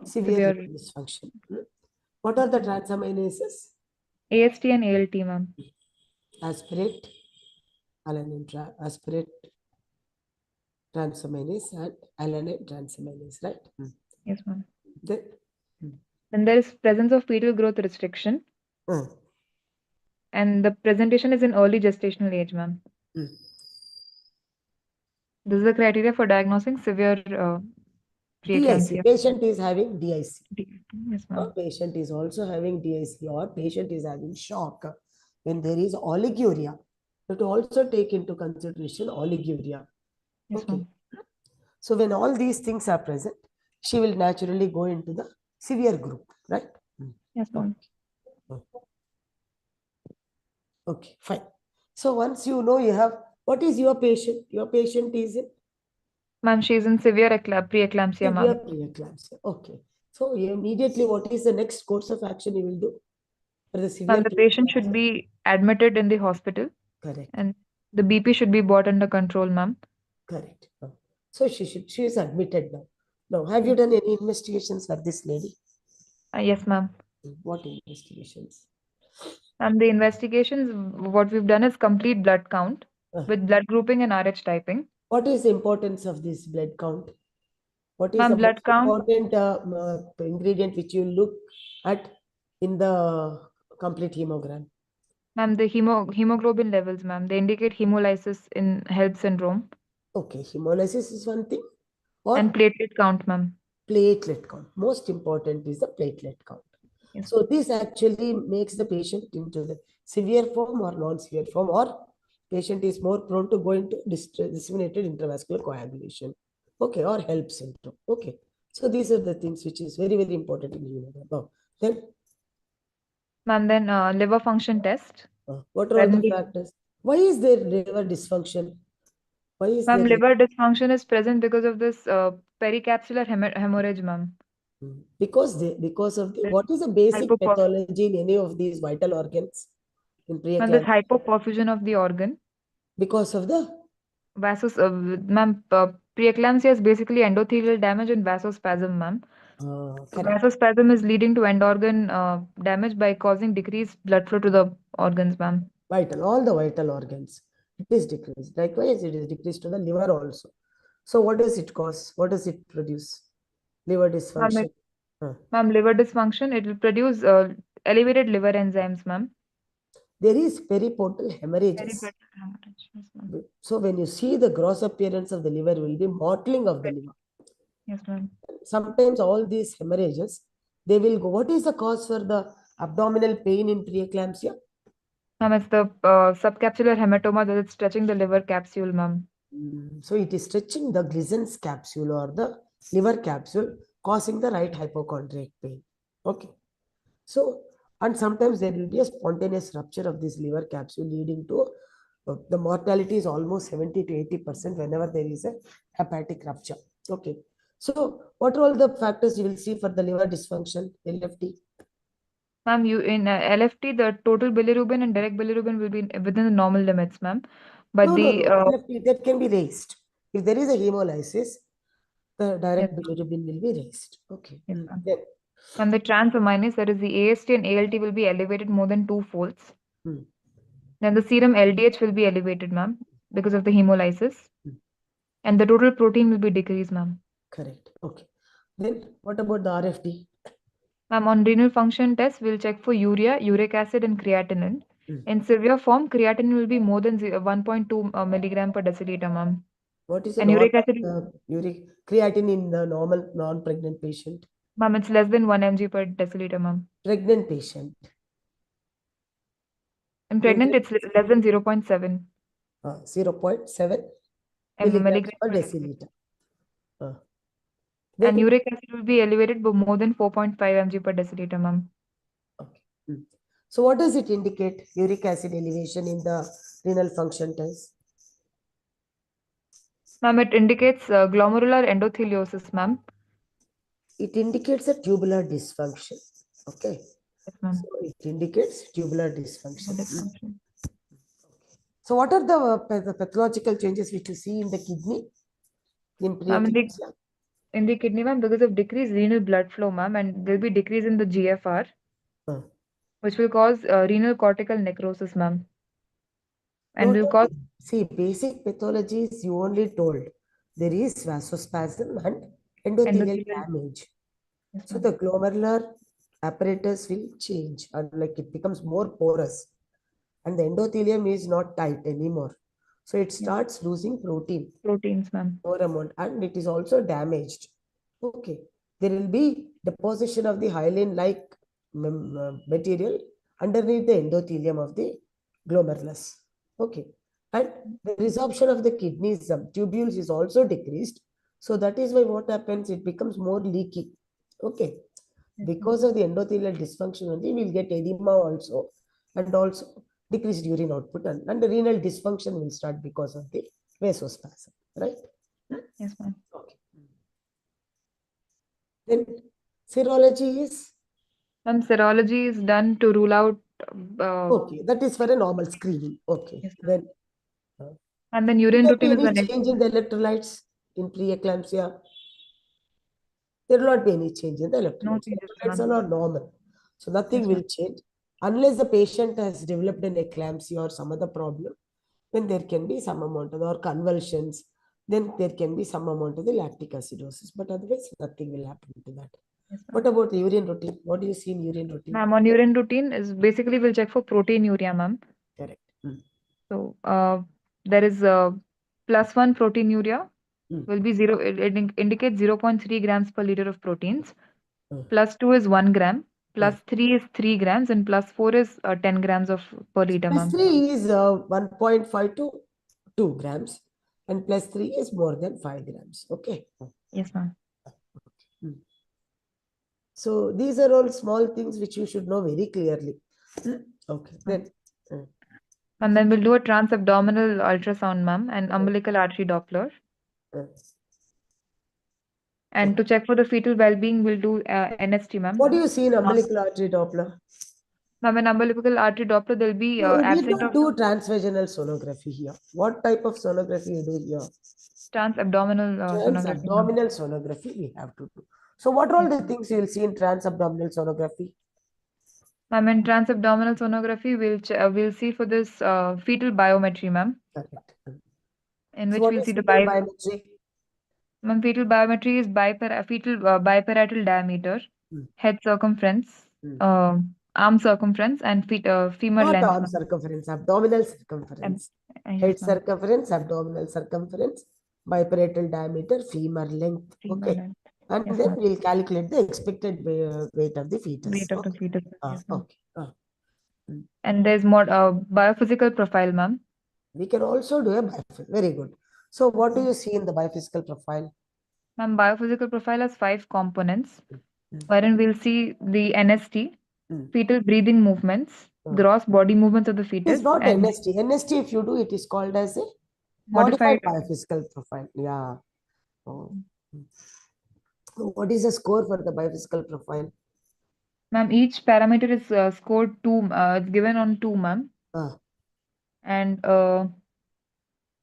severe liver dysfunction. What are the transaminases? AST and ALT, ma'am. Aspirate, alanine, aspirate transaminase and alanine transaminase, right? Yes, ma'am. Then, Then there is presence of fetal growth restriction. And the presentation is in early gestational age, ma'am. This is the criteria for diagnosing severe preeclampsia. DIC, patient is having DIC. Yes, ma'am. Patient is also having DIC or patient is having shock. When there is oliguria, but also take into consideration oliguria. Yes, okay. ma'am. So when all these things are present, she will naturally go into the severe group, right? Yes, ma'am. Okay, fine. So once you know you have, what is your patient? Your patient is in? Ma'am, she is in severe preeclampsia, ma'am. Severe preeclampsia. Okay. So immediately, what is the next course of action you will do for the severe? Ma'am, the patient should be admitted in the hospital. Correct. And the BP should be brought under control, ma'am. Correct. So she is admitted now. Now, have you done any investigations for this lady? Yes, ma'am. What investigations? And the investigations, what we've done is complete blood count with blood grouping and RH typing. What is the importance of this blood count? What is the blood most count important ingredient which you look at in the complete hemogram? Ma'am, the hemoglobin levels, ma'am, they indicate hemolysis in HELP syndrome. Okay, hemolysis is one thing. Or and platelet count, ma'am. Platelet count. Most important is the platelet count. Yes. So this actually makes the patient into the severe form or non-severe form, or patient is more prone to go into disseminated intravascular coagulation. Okay, or HELP syndrome. Okay. So these are the things which is very, very important in human. Now, then Ma'am, then liver function test. what are all the factors? Why is there liver dysfunction? Why is Ma'am, there liver dysfunction is present because of this pericapsular hemorrhage, ma'am. because of the This what is the basic hypoperf pathology in any of these vital organs in Ma'am, this preeclampsia? hypoperfusion of the organ. Because of the Ma'am, preeclampsia is basically endothelial damage and vasospasm, ma'am. So correct. vasospasm is leading to end organ damage by causing decreased blood flow to the organs, ma'am. Vital, all the vital organs. It is decreased. Likewise, it is decreased to the liver also. So what does it cause? What does it produce? Liver Ma'am, dysfunction. ma'am, liver dysfunction, it will produce elevated liver enzymes, ma'am. There is periportal hemorrhages. Peripheral hemorrhage, yes, ma'am. So when you see the gross appearance of the liver will be mottling of the liver. Yes, ma'am. Sometimes all these hemorrhages, they will go. What is the cause for the abdominal pain in preeclampsia? Ma'am, it's the subcapsular hematoma that is stretching the liver capsule, ma'am. So it is stretching the Glissen's capsule or the liver capsule, causing the right hypochondriac pain. Okay. So, and sometimes there will be a spontaneous rupture of this liver capsule, leading to the mortality is almost 70 to 80% whenever there is a hepatic rupture. Okay. So, what are all the factors you will see for the liver dysfunction, LFT? Ma'am, you in LFT, the total bilirubin and direct bilirubin will be within the normal limits, ma'am. But No, the LFT that can be raised. If there is a hemolysis, the yes, direct bilirubin will be raised. Okay. yes, ma'am. Then, And the transaminase, that is the AST and ALT, will be elevated more than 2 folds. Then the serum LDH will be elevated, ma'am, because of the hemolysis. And the total protein will be decreased, ma'am. correct. Okay. Then what about the RFT? Ma'am, on renal function test, we'll check for urea, uric acid, and creatinine. In severe form, creatinine will be more than 1.2 milligram per deciliter, ma'am. What is the And uric acid, uric creatinine in the normal non-pregnant patient? ma'am, it's less than 1 mg per deciliter, ma'am. Pregnant patient. In pregnant, it's less than 0.7 0.7 milligrams milligrams per per deciliter. And uric acid will be elevated by more than 4.5 mg per deciliter, ma'am. Okay. So what does it indicate? Uric acid elevation in the renal function test? Ma'am, it indicates glomerular endotheliosis, ma'am. It indicates a tubular dysfunction. Okay. Yes, ma'am. So it indicates tubular dysfunction. Dysfunction. So what are the pathological changes which you see in the kidney? In Ma'am, preeclampsia? in the kidney, ma'am, because of decreased renal blood flow, ma'am, and there'll be decrease in the GFR, which will cause renal cortical necrosis, ma'am. And will cause See, basic pathologies you only told. There is vasospasm and endothelial endothelial. damage. Yes, So the glomerular apparatus will change and like it becomes more porous and the endothelium is not tight anymore. So it starts losing proteins, ma'am. more amount and it is also damaged. Okay. There will be deposition of the hyaline-like material underneath the endothelium of the glomerulus. Okay. And the resorption of the kidneys tubules is also decreased. So that is why what happens, it becomes more leaky. Okay. Because of the endothelial dysfunction only, we'll get edema also and also decreased urine output and the renal dysfunction will start because of the vasospasm, right? Yes, ma'am. Okay. Then serology is? Ma'am, serology is done to rule out. Okay, that is for a normal screening. Okay. Yes, Then and then will urine there be routine is any an change in the electrolytes in preeclampsia? There will not be any change in the no electrolytes. changes, Electrolytes are ma'am. not normal. So nothing Yes, will ma'am. change unless the patient has developed an eclampsia or some other problem. Then there can be some amount of or convulsions. Then there can be some amount of the lactic acidosis. But otherwise, nothing will happen to that. Yes, what about the urine routine? What do you see in urine routine? ma'am, on urine routine is basically we'll check for proteinuria, ma'am. Correct. So there is +1 proteinuria will be 0. It indicates 0.3 grams per liter of proteins. +2 is 1 gram. +3 is 3 grams, and +4 is 10 grams of per liter, ma'am. +3 is 1.5 to 2 grams, and +3 is more than 5 grams. Okay. Yes, ma'am. So these are all small things which you should know very clearly. Okay, then. And then we'll do a transabdominal ultrasound, ma'am, and umbilical artery Doppler. And to check for the fetal well-being, we'll do NST, ma'am. What do you see in umbilical artery Doppler? Ma'am, in umbilical artery Doppler, there'll be You need absent not of do transvaginal sonography here. What type of sonography you do here? transabdominal sonography, ma'am. Transabdominal sonography we have to do. So what are all the things you will see in transabdominal sonography? Ma'am, in transabdominal sonography, we'll see for this fetal biometry, ma'am. Correct. In So which what we'll is see the fetal biometry? Ma'am, fetal biometry is fetal biparietal diameter, head circumference, arm circumference, and femur Not length. arm circumference, abdominal circumference. Head circumference, abdominal circumference, biparietal diameter, femur length. Femur Okay. length. And Yes, then ma'am. we'll calculate the expected weight of the fetus. Weight of the fetus. Yes, ma'am. Okay. And there's more biophysical profile, ma'am. We can also do a biophysical. Very good. So what do you see in the biophysical profile? Ma'am, biophysical profile has 5 components, wherein we'll see the NST, fetal breathing movements, gross body movements of the It fetus, is not and NST. NST, if you do, it is called as a modified biophysical profile. Yeah. What is the score for the biophysical profile? Ma'am, each parameter is scored 2. It's given on 2, ma'am. And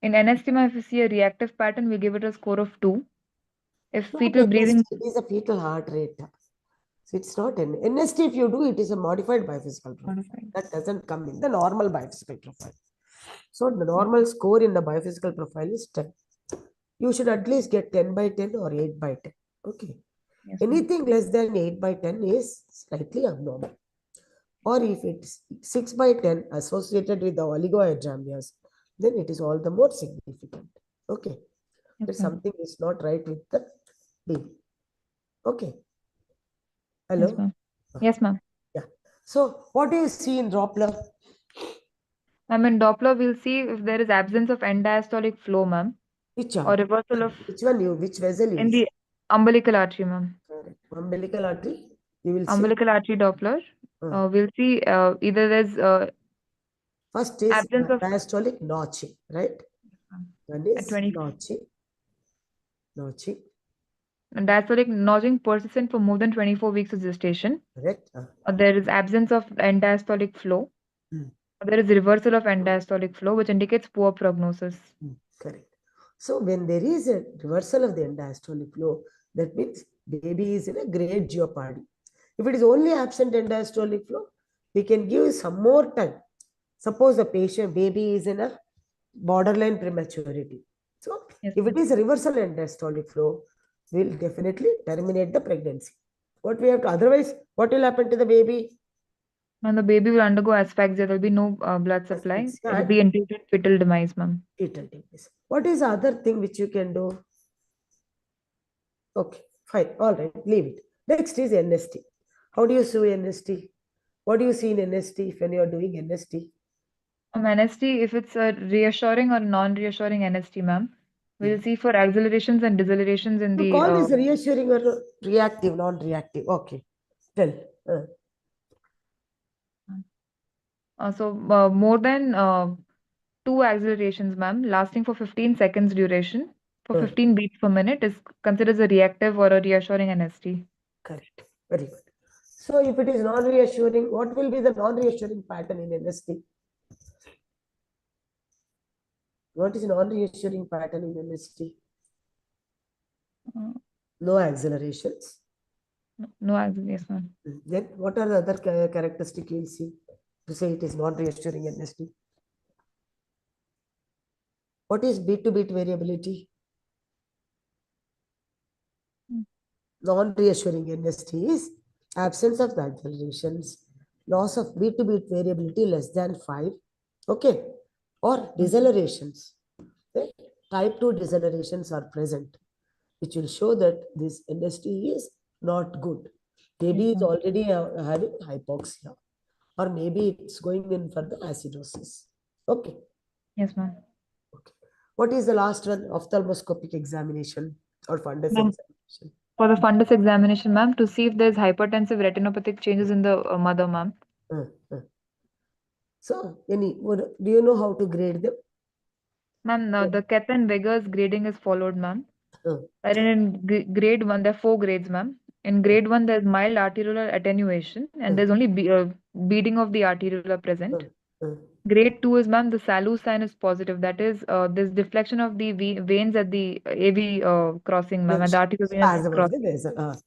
in NST, ma'am, if you see a reactive pattern, we give it a score of 2. If fetal breathing, it is a fetal heart rate. So it's not an NST. If you do, it is a modified biophysical profile. That doesn't come in the normal biophysical profile. So the normal score in the biophysical profile is 10. You should at least get 10 by 10 or 8 by 10. Okay. Yes, anything less than 8 by 10 is slightly abnormal. Or if it's 6 by 10 associated with the oligohydramnias, then it is all the more significant. Okay. There's something is not right with the baby. Okay. Hello? Yes, ma'am. Yes, ma'am. Yeah. So what do you see in Doppler? Ma'am, in Doppler, we'll see if there is absence of end diastolic flow, ma'am. Which one? Or reversal of... Which one you, which vessel you in the umbilical artery, ma'am. Correct. Umbilical artery, you will see. Umbilical artery Doppler. We'll see either there's... First is absence of diastolic notching, right? One is 20. notching. Diastolic notching persistent for more than 24 weeks of gestation. Correct. There is absence of end diastolic flow. There is reversal of end diastolic flow, which indicates poor prognosis. Correct. So when there is a reversal of the end diastolic flow, that means baby is in a great jeopardy. If it is only absent end diastolic flow, we can give some more time. Suppose the baby is in a borderline prematurity. So if it is a reversal end diastolic flow, we'll definitely terminate the pregnancy. What we have to, otherwise, what will happen to the baby? And the baby will undergo asphyxia. There will be no blood supply. It will be induced fetal demise, ma'am. Fetal demise. What is the other thing which you can do? Okay, fine. All right, leave it. Next is NST. How do you see NST? What do you see in NST when you are doing NST? NST, if it's a reassuring or non-reassuring NST, ma'am, we'll see for accelerations and decelerations in the... You call this reassuring or reactive, non-reactive? Okay, tell. So more than 2 accelerations, ma'am, lasting for 15 seconds duration for 15 beats per minute is considered as a reactive or a reassuring NST. Correct. Very good. So if it is non-reassuring, what will be the non-reassuring pattern in NST? What is non-reassuring pattern in NST? No accelerations. No accelerations, ma'am. Then what are the other characteristics you will see to say it is non-reassuring NST? What is beat-to-beat variability? Non-reassuring NST is absence of the accelerations, loss of beat-to-beat variability less than 5, okay, or decelerations. Okay? Type 2 decelerations are present, which will show that this NST is not good. Baby is already having hypoxia, or maybe it's going in for the acidosis. Okay. Yes, ma'am. Okay. What is the last one? Ophthalmoscopic examination or fundus examination? For the fundus examination, ma'am, to see if there's hypertensive retinopathic changes in the mother, ma'am. So, do you know how to grade them? Ma'am, the Keth and Vegas grading is followed, ma'am. Uh, And in grade 1, there are 4 grades, ma'am. In grade 1, there's mild arteriolar attenuation, and there's only beading of the arteriola present. Grade 2 is, ma'am, the Salus sign is positive. That is, there's deflection of the veins at the AV crossing, ma'am, and the arterial vein at the spasm of crossing. the vessel.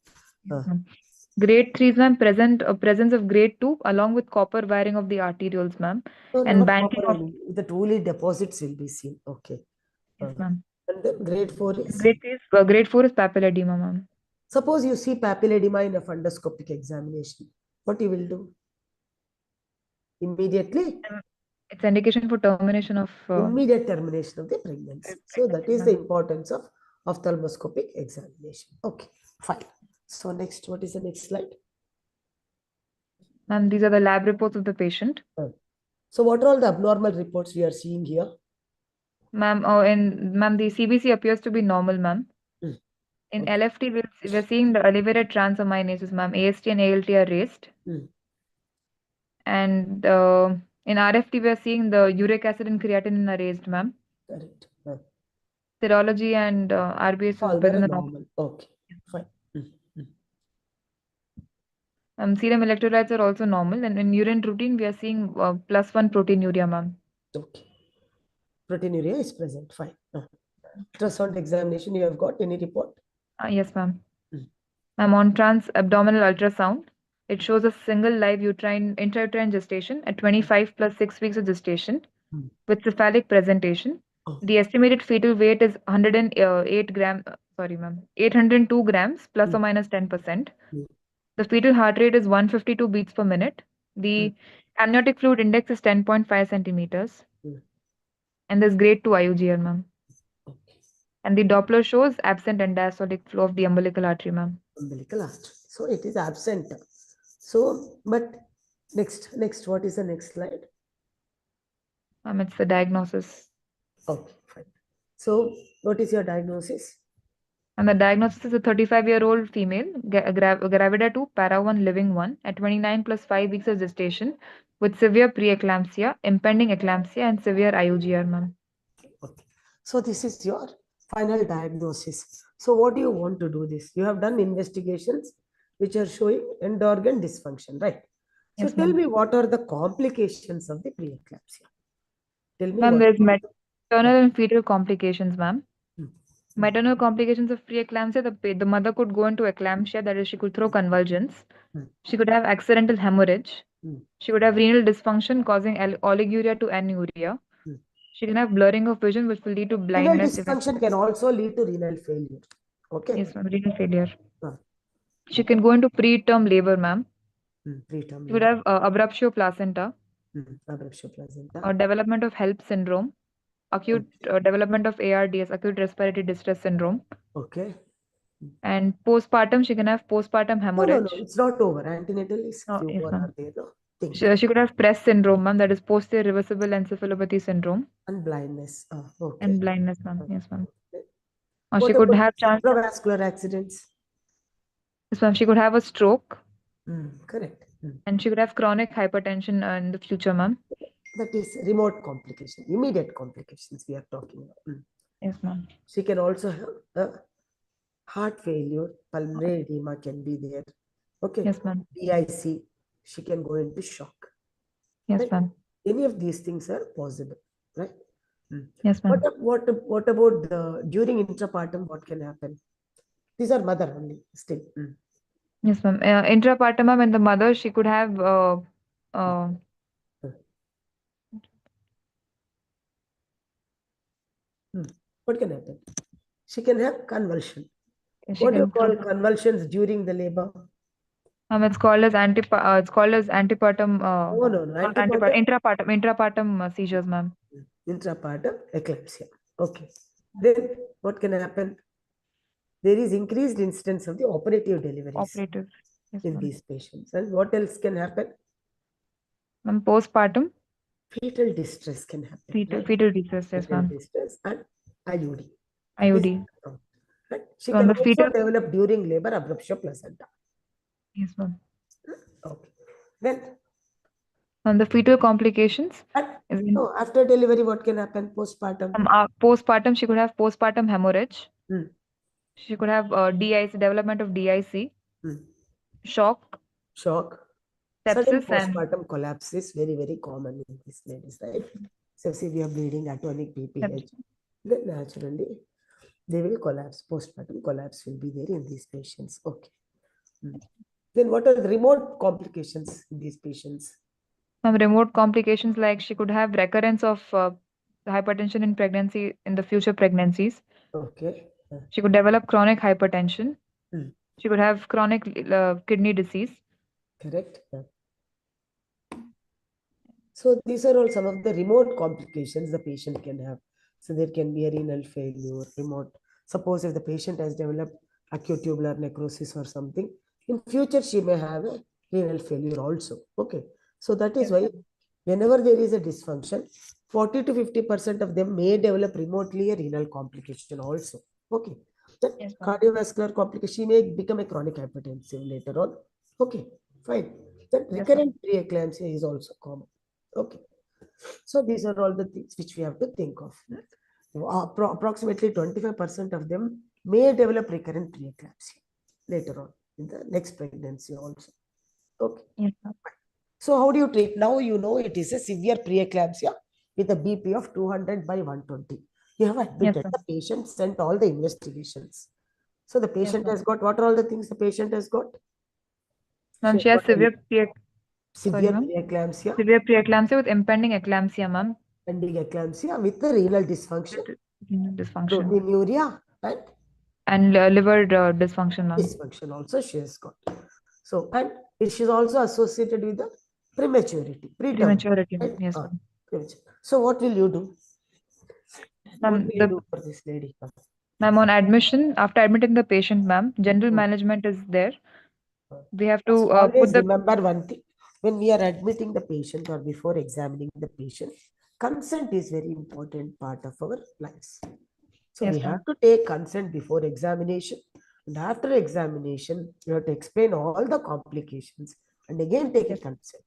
Ma'am. Grade 3 is, ma'am, presence of grade 2 along with copper wiring of the arterioles, ma'am. No, And not banking copper of. wiring. The truly deposits will be seen. Okay. Yes, ma'am. And then grade 4 is? Grade 4 is papilledema, ma'am. Suppose you see papilledema in a fundoscopic examination. What you will do? Immediately? It's indication for termination of. Immediate termination of the pregnancy. So that is the importance of ophthalmoscopic examination. Okay, fine. So next, what is the next slide? Ma'am, these are the lab reports of the patient. So what are all the abnormal reports we are seeing here? Ma'am, ma'am, the CBC appears to be normal, ma'am. In LFT, we're seeing the elevated transaminases, ma'am. AST and ALT are raised. And in RFT, we're seeing the uric acid and creatinine are raised, ma'am. Correct. Serology and RBS All is present in normal. Okay, fine. Serum electrolytes are also normal, and in urine routine, we are seeing +1 proteinuria, ma'am. Okay. Proteinuria is present. Fine. Ultrasound examination, you have got any report? Yes, ma'am. I'm on trans-abdominal ultrasound. It shows a single live intrauterine gestation at 25 plus 6 weeks of gestation with cephalic presentation. The estimated fetal weight is 108 grams. Sorry, ma'am. 802 grams plus or minus 10%. The fetal heart rate is 152 beats per minute. The amniotic fluid index is 10.5 centimeters. And there's grade 2 IUGR, ma'am. And the Doppler shows absent end-diastolic flow of the umbilical artery, ma'am. Umbilical artery. So it is absent. So, but next, what is the next slide? It's the diagnosis. Okay, fine. So, what is your diagnosis? And the diagnosis is a 35-year-old female, gravida 2, para 1, living 1, at 29 plus 5 weeks of gestation, with severe preeclampsia, impending eclampsia, and severe IUGR, ma'am. Okay. So, this is your final diagnosis. So, what do you want to do this? You have done investigations which are showing end organ dysfunction, right? So, tell me what are the complications of the preeclampsia? Tell me. Ma'am, there's maternal and fetal complications, ma'am. Maternal complications of preeclampsia, the mother could go into eclampsia, that is, she could throw convulsions. She could have accidental hemorrhage. She could have renal dysfunction causing oliguria to anuria. She can have blurring of vision, which will lead to blindness. Renal dysfunction can also lead to renal failure. Okay. Yes, ma'am, renal failure. She can go into preterm labor, ma'am. Preterm she could have abruptio placenta. Abruptio placenta. Or development of HELP syndrome. Acute development of ARDS, acute respiratory distress syndrome. Okay. And postpartum, she can have postpartum hemorrhage. No, it's not over. Antenatal is few more are there. No? She could have PRES syndrome, ma'am, that is posterior reversible encephalopathy syndrome. And blindness. Okay. And blindness, ma'am. Yes, ma'am. Or What she could have cerebrovascular accidents. Yes, ma'am. She could have a stroke. Correct. And she could have chronic hypertension in the future, ma'am. That is remote complication, immediate complications we are talking about. Yes, ma'am. She can also have heart failure, pulmonary edema can be there. Okay. Yes, ma'am. DIC, she can go into shock. Yes, right? ma'am. Any of these things are possible, right? Yes, ma'am. What about during intrapartum? What can happen? These are mother only still. Yes, ma'am. Intrapartum, ma'am, and the mother, she could have what can happen? She can have convulsion. What do you call convulsions during the labor? It's called as antepartum. Intrapartum seizures, ma'am. Intrapartum eclampsia. Okay. Then what can happen? There is increased incidence of the operative deliveries in these patients. And what else can happen? Postpartum. Fetal distress can happen. Fetal distress, yes, ma'am. Distress and IUD. IUD. Right? She On can the also fetal, develop during labor abruptio placenta. yes, ma'am. Okay. Then, On the fetal complications, and, is in, no, after delivery, what can happen postpartum? postpartum, she could have postpartum hemorrhage. Hmm. She could have DIC, development of DIC, Hmm. shock, Shock. Sudden sepsis, and postpartum collapse is very, very common in these ladies, right? So, severe bleeding, atonic BPH, sepsis. then naturally they will collapse. Postpartum collapse will be there in these patients. Okay. Hmm. Then, what are the remote complications in these patients? Some remote complications like she could have recurrence of hypertension in pregnancy in the future pregnancies. Okay. She could develop chronic hypertension. Hmm. She could have chronic kidney disease. Correct. So these are all some of the remote complications the patient can have. So there can be a renal failure, remote. Suppose if the patient has developed acute tubular necrosis or something, in future she may have a renal failure also. Okay. So that is Yes, why ma'am. whenever there is a dysfunction, 40 to 50% of them may develop remotely a renal complication also. Okay. Then Yes, ma'am. cardiovascular complication, she may become a chronic hypertensive later on. Okay, fine. Then Yes, ma'am. recurrent preeclampsia is also common. Okay. So these are all the things which we have to think of. Approximately 25% of them may develop recurrent preeclampsia later on in the next pregnancy also. Okay. Yes, ma'am. So how do you treat? Now you know it is a severe preeclampsia with a BP of 200 by 120. You have Yes, admitted ma'am. the patient, sent all the investigations. So the Yes, patient ma'am. has got, what are all the things the patient has got? She Ma'am, has she has got a sorry, severe ma'am. preeclampsia, Severe preeclampsia with impending eclampsia, ma'am. pending eclampsia with the renal dysfunction, Renal dysfunction. proteinuria, and And liver dysfunction, ma'am. dysfunction also she has got. So, and it is also associated with the prematurity, preterm, Prematurity, right? yes, ma'am. Premature. So what will you do? What Ma'am, will you do for this lady? ma'am, on admission, after admitting the patient, ma'am, general Hmm. management is there. We have First, to put always the remember one thing. When we are admitting the patient or before examining the patient, consent is very important part of our lives. So we yes, have ma'am. to take consent before examination. And after examination, you have to explain all the complications and again take a Yes, consent.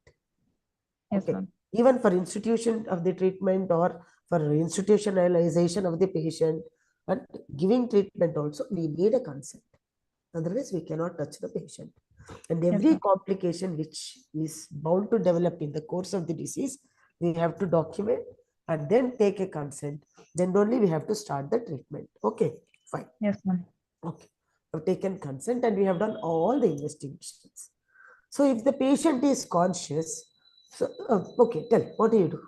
yes, Okay. ma'am. Even for institution of the treatment or for institutionalization of the patient and giving treatment also, we need a consent. Otherwise, we cannot touch the patient. And Yes, every ma'am. complication which is bound to develop in the course of the disease, we have to document and then take a consent. Then only we have to start the treatment. Okay, fine. Yes, ma'am. Okay, we have taken consent and we have done all the investigations. So if the patient is conscious, so okay, tell what do you do?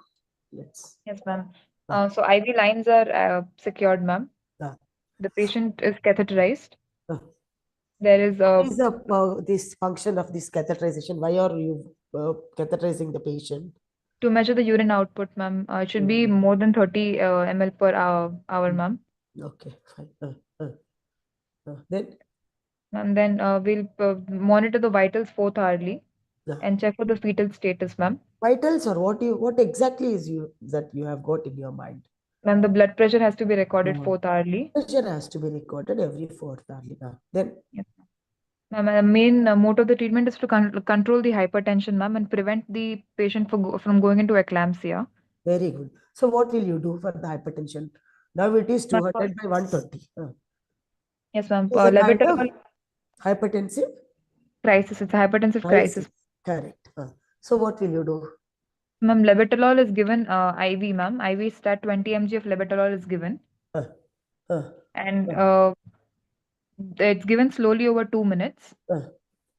Let's. Yes, ma'am. Uh, So IV lines are secured, ma'am. uh, The patient is catheterized. uh. There is What is the this function of this catheterization? Why are you catheterizing the patient? to measure the urine output, ma'am. It should be more than 30 ml per hour, ma'am. Okay, fine. Then And then we'll monitor the vitals 4th hourly and check for the fetal status, ma'am. vitals or what exactly is you that you have got in your mind? Ma'am, the blood pressure has to be recorded Uh, 4th hourly. pressure has to be recorded every fourth hour. Then Yes, ma'am. The main motto of the treatment is to control the hypertension, ma'am, and prevent the patient from going into eclampsia. very good. So what will you do for the hypertension? Now it is Ma'am, 200 by 120. yes, ma'am. It's a kind of Labetalol hypertensive crisis. It's a hypertensive crisis. crisis. Correct. So what will you do? Ma'am, labetalol is given IV, ma'am. IV stat 20 mg of labetalol is given. Uh, uh, And uh, it's given slowly over 2 minutes. uh,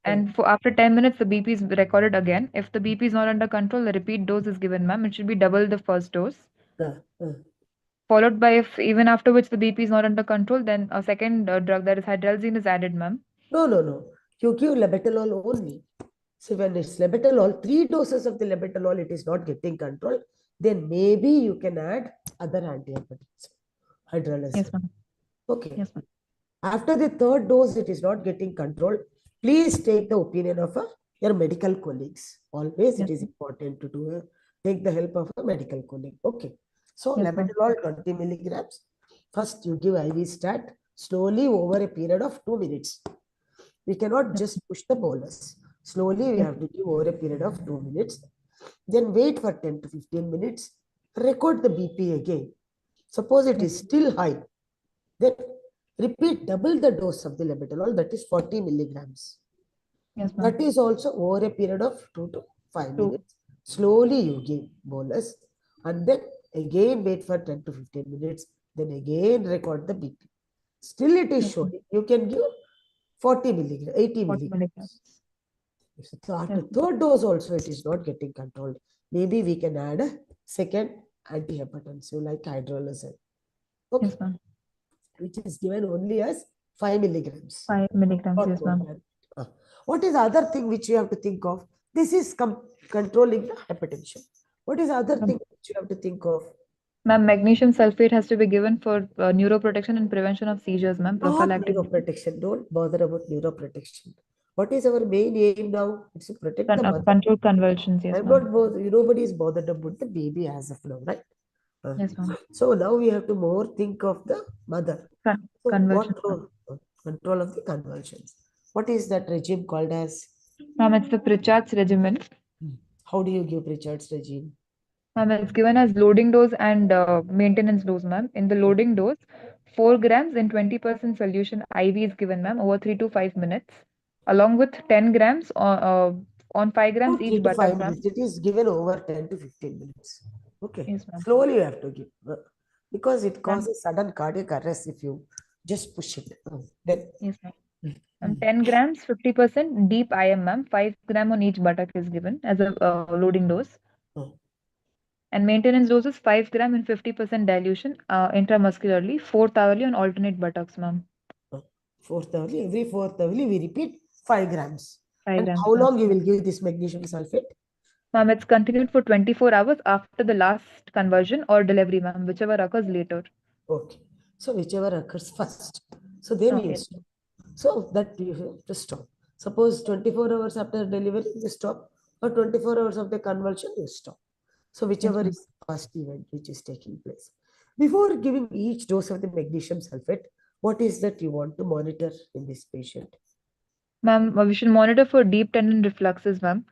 And for after 10 minutes, the BP is recorded again. If the BP is not under control, the repeat dose is given, ma'am. It should be double the first dose. uh, uh. Followed by, if even after which the BP is not under control, then a second drug, that is hydralazine, is added, ma'am. No. You give labetalol only. So when it's labetalol, 3 doses of the labetalol, it is not getting control. Then maybe you can add other antihypertensive, hydralazine. Yes, ma'am. Okay. Yes, ma'am. After the 3rd dose, it is not getting control. Please take the opinion of your medical colleagues. Always Yes, it is important to take the help of a medical colleague. Okay. So yes, ma'am. labetalol 20 milligrams. First you give IV stat slowly over a period of 2 minutes. We cannot just push the bolus. Slowly we have to give over a period of 2 minutes. Then wait for 10 to 15 minutes. Record the BP again. Suppose it is still high. Then repeat double the dose of the labetalol, that is 40 milligrams. Yes, ma'am. That is also over a period of 2 to 5 minutes. Slowly you give bolus and then again wait for 10 to 15 minutes. Then again record the BP. Still it is showing. You can give 40 milligrams, 80 milligrams. So after third dose also it is not getting controlled. Maybe we can add a second antihypertensive like hydrolysate. Okay. Yes, ma'am. Which is given only as 5 milligrams. 5 milligrams, yes, ma'am. What is the other thing which you have to think of? This is controlling the hypertension. What is the other thing which you have to think of? Ma'am, magnesium sulfate has to be given for neuroprotection and prevention of seizures, ma'am. Not Prophylactic. neuroprotection. Don't bother about neuroprotection. What is our main aim now? It's to protect the mother. Control convulsions, yes, I'm ma'am. not bothered. Nobody is bothered about the baby as of now, right? Yes, ma'am. So now we have to more think of the mother. So Convulsions. control of the convulsions. What is that regime called as? Ma'am, it's the Pritchard's regimen. How do you give Pritchard's regime? Ma'am, it's given as loading dose and maintenance dose, ma'am. In the loading dose, 4 grams in 20% solution IV is given, ma'am, over 3 to 5 minutes, along with 10 grams on 5 grams each 3 to 5 buttock, ma'am. minutes. It is given over 10 to 15 minutes. Okay. Yes, ma'am. Slowly you have to give. Because it causes sudden cardiac arrest if you just push it. Then. Yes, ma'am. And 10 grams, 50% deep IM, ma'am. 5 gram on each buttock is given as a loading dose. And maintenance dose is 5 gram in 50% dilution intramuscularly, 4th hourly on alternate buttocks, ma'am. 4th hourly, every 4th hourly we repeat 5 grams. 5 and grams, how long you will give this magnesium sulfate? Ma'am, it's continued for 24 hours after the last conversion or delivery, ma'am, whichever occurs later. Okay. So whichever occurs first. So then you stop. So that you have to stop. Suppose 24 hours after delivery, you stop. Or 24 hours of the convulsion, you stop. So whichever is the first event which is taking place. Before giving each dose of the magnesium sulfate, what is that you want to monitor in this patient? Ma'am, we should monitor for deep tendon refluxes, ma'am,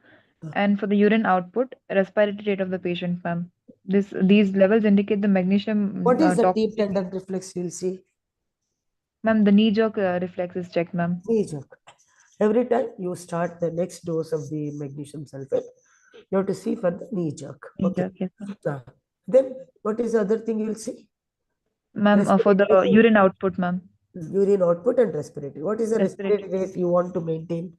and for the urine output, respiratory rate of the patient, ma'am. These levels indicate the magnesium. What is the deep tendon reflex you'll see? Ma'am, the knee jerk reflex is checked, ma'am. Knee jerk. Every time you start the next dose of the magnesium sulfate, you have to see for the knee jerk. Okay. Yes, then what is the other thing you'll see? Ma'am, for the urine output, ma'am. Urine output and respiratory. What is the respiratory rate you want to maintain?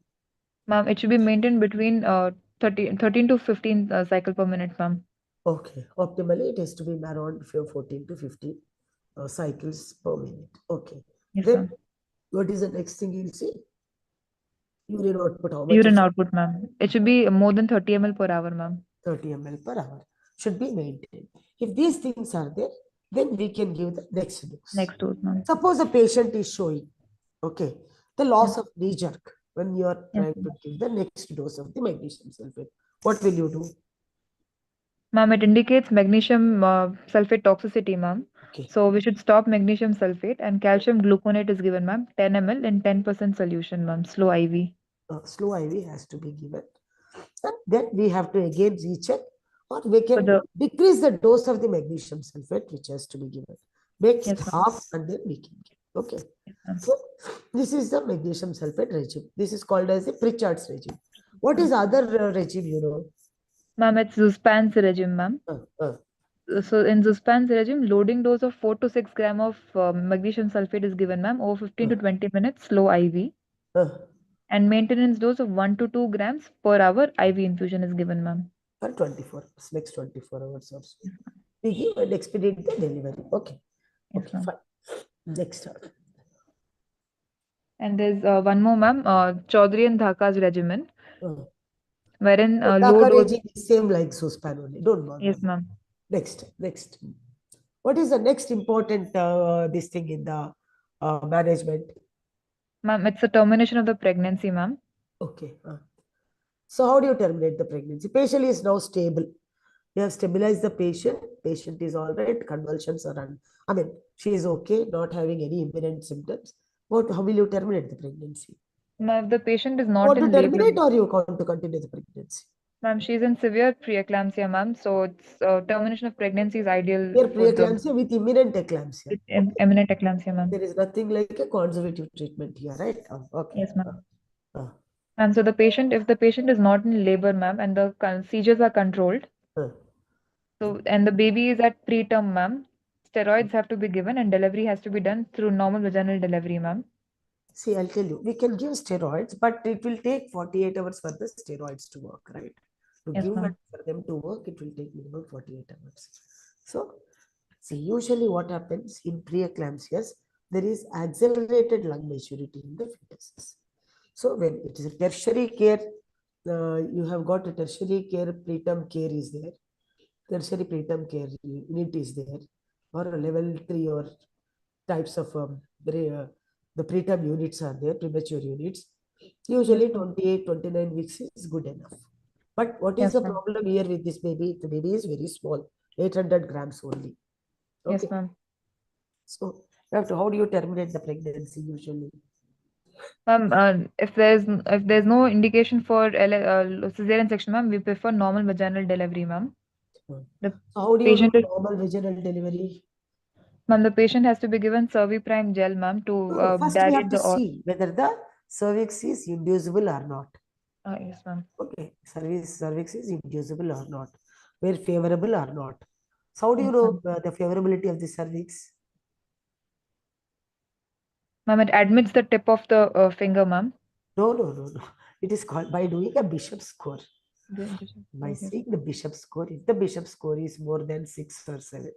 Ma'am, it should be maintained between 13 to 15 cycle per minute, ma'am. Okay. Optimally, it has to be around 14 to 15 cycles per minute. Okay. Yes, then ma'am. what is the next thing you'll see? Urine output. How much? Urine output, ma'am. It should be more than 30 ml per hour, ma'am. 30 ml per hour should be maintained. If these things are there, then we can give the next dose. Next dose, ma'am. Suppose a patient is showing, okay, the loss of knee jerk when you are trying to give the next dose of the magnesium sulfate. What will you do? Ma'am, it indicates magnesium sulfate toxicity, ma'am. Okay. So we should stop magnesium sulfate, and calcium gluconate is given, ma'am, 10 ml in 10% solution, ma'am. Slow IV. Slow IV has to be given. And then we have to again recheck, or we can decrease the dose of the magnesium sulfate which has to be given. Make it half and then we can give. Okay. So this is the magnesium sulfate regime. This is called as the Pritchard's regime. What is other regime you know? Ma'am, it's Zuspan's regime, ma'am. So in Zuspan's regime, loading dose of 4 to 6 gram of magnesium sulfate is given, ma'am, over 15 to 20 minutes, slow IV. And maintenance dose of 1 to 2 grams per hour IV infusion is given, ma'am. For 24 hours, next 24 hours or so. We give and expedite the delivery. Okay. Okay, fine. Next. And there's one more, ma'am, Chaudhary and Dhaka's regimen. Wherein Dhaka regime is same like Zuspan only. Don't bother. Yes, ma'am. Next. What is the next important this thing in the management? Ma'am, it's a termination of the pregnancy, ma'am. Okay. So how do you terminate the pregnancy? Patient is now stable. You have stabilized the patient. Patient is all right. Convulsions are she is okay, not having any imminent symptoms. How will you terminate the pregnancy? Ma'am, if the patient is You not want to in labor, terminate or you want to continue the pregnancy? ma'am, she's in severe preeclampsia, ma'am. So it's termination of pregnancy is ideal Here, for the preeclampsia with imminent eclampsia. Okay. eminent eclampsia, ma'am. There is nothing like a conservative treatment here, right? Okay. Yes, ma'am. uh, And so if the patient is not in labor, ma'am, and the seizures are controlled, uh. and the baby is at preterm, ma'am, steroids have to be given and delivery has to be done through normal vaginal delivery, ma'am. See, I'll tell you, we can give steroids, but it will take 48 hours for the steroids to work, right? To Yes, give ma'am. and for them to work, it will take minimum 48 hours. So, see, usually what happens in preeclampsias, there is accelerated lung maturity in the fetuses. So, when it is a tertiary care, you have got a tertiary care, preterm care is there. Tertiary preterm care unit is there, or a level 3 or types of the preterm units are there, premature units. Usually Yes, ma'am. 28, 29 weeks is good enough. But what is Yes, the ma'am. problem here with this baby? The baby is very small, 800 grams only. Okay. Yes, ma'am. So how do you terminate the pregnancy usually? Ma'am, if there's no indication for cesarean section, ma'am, we prefer normal vaginal delivery, ma'am. So The how do you do patient is normal vaginal delivery? Ma'am, the patient has to be given Cerviprime gel, ma'am, to No, first we have dilate to the see whether the cervix is inducible or not. yes, ma'am. Okay, cervix is inducible or not, where favorable or not. So how do you Yes, know ma'am. the favorability of the cervix? Ma'am, it admits the tip of the finger, ma'am. No. It is called by doing a Bishop score. By Okay. seeing the Bishop score, if the Bishop score is more than 6 or 7,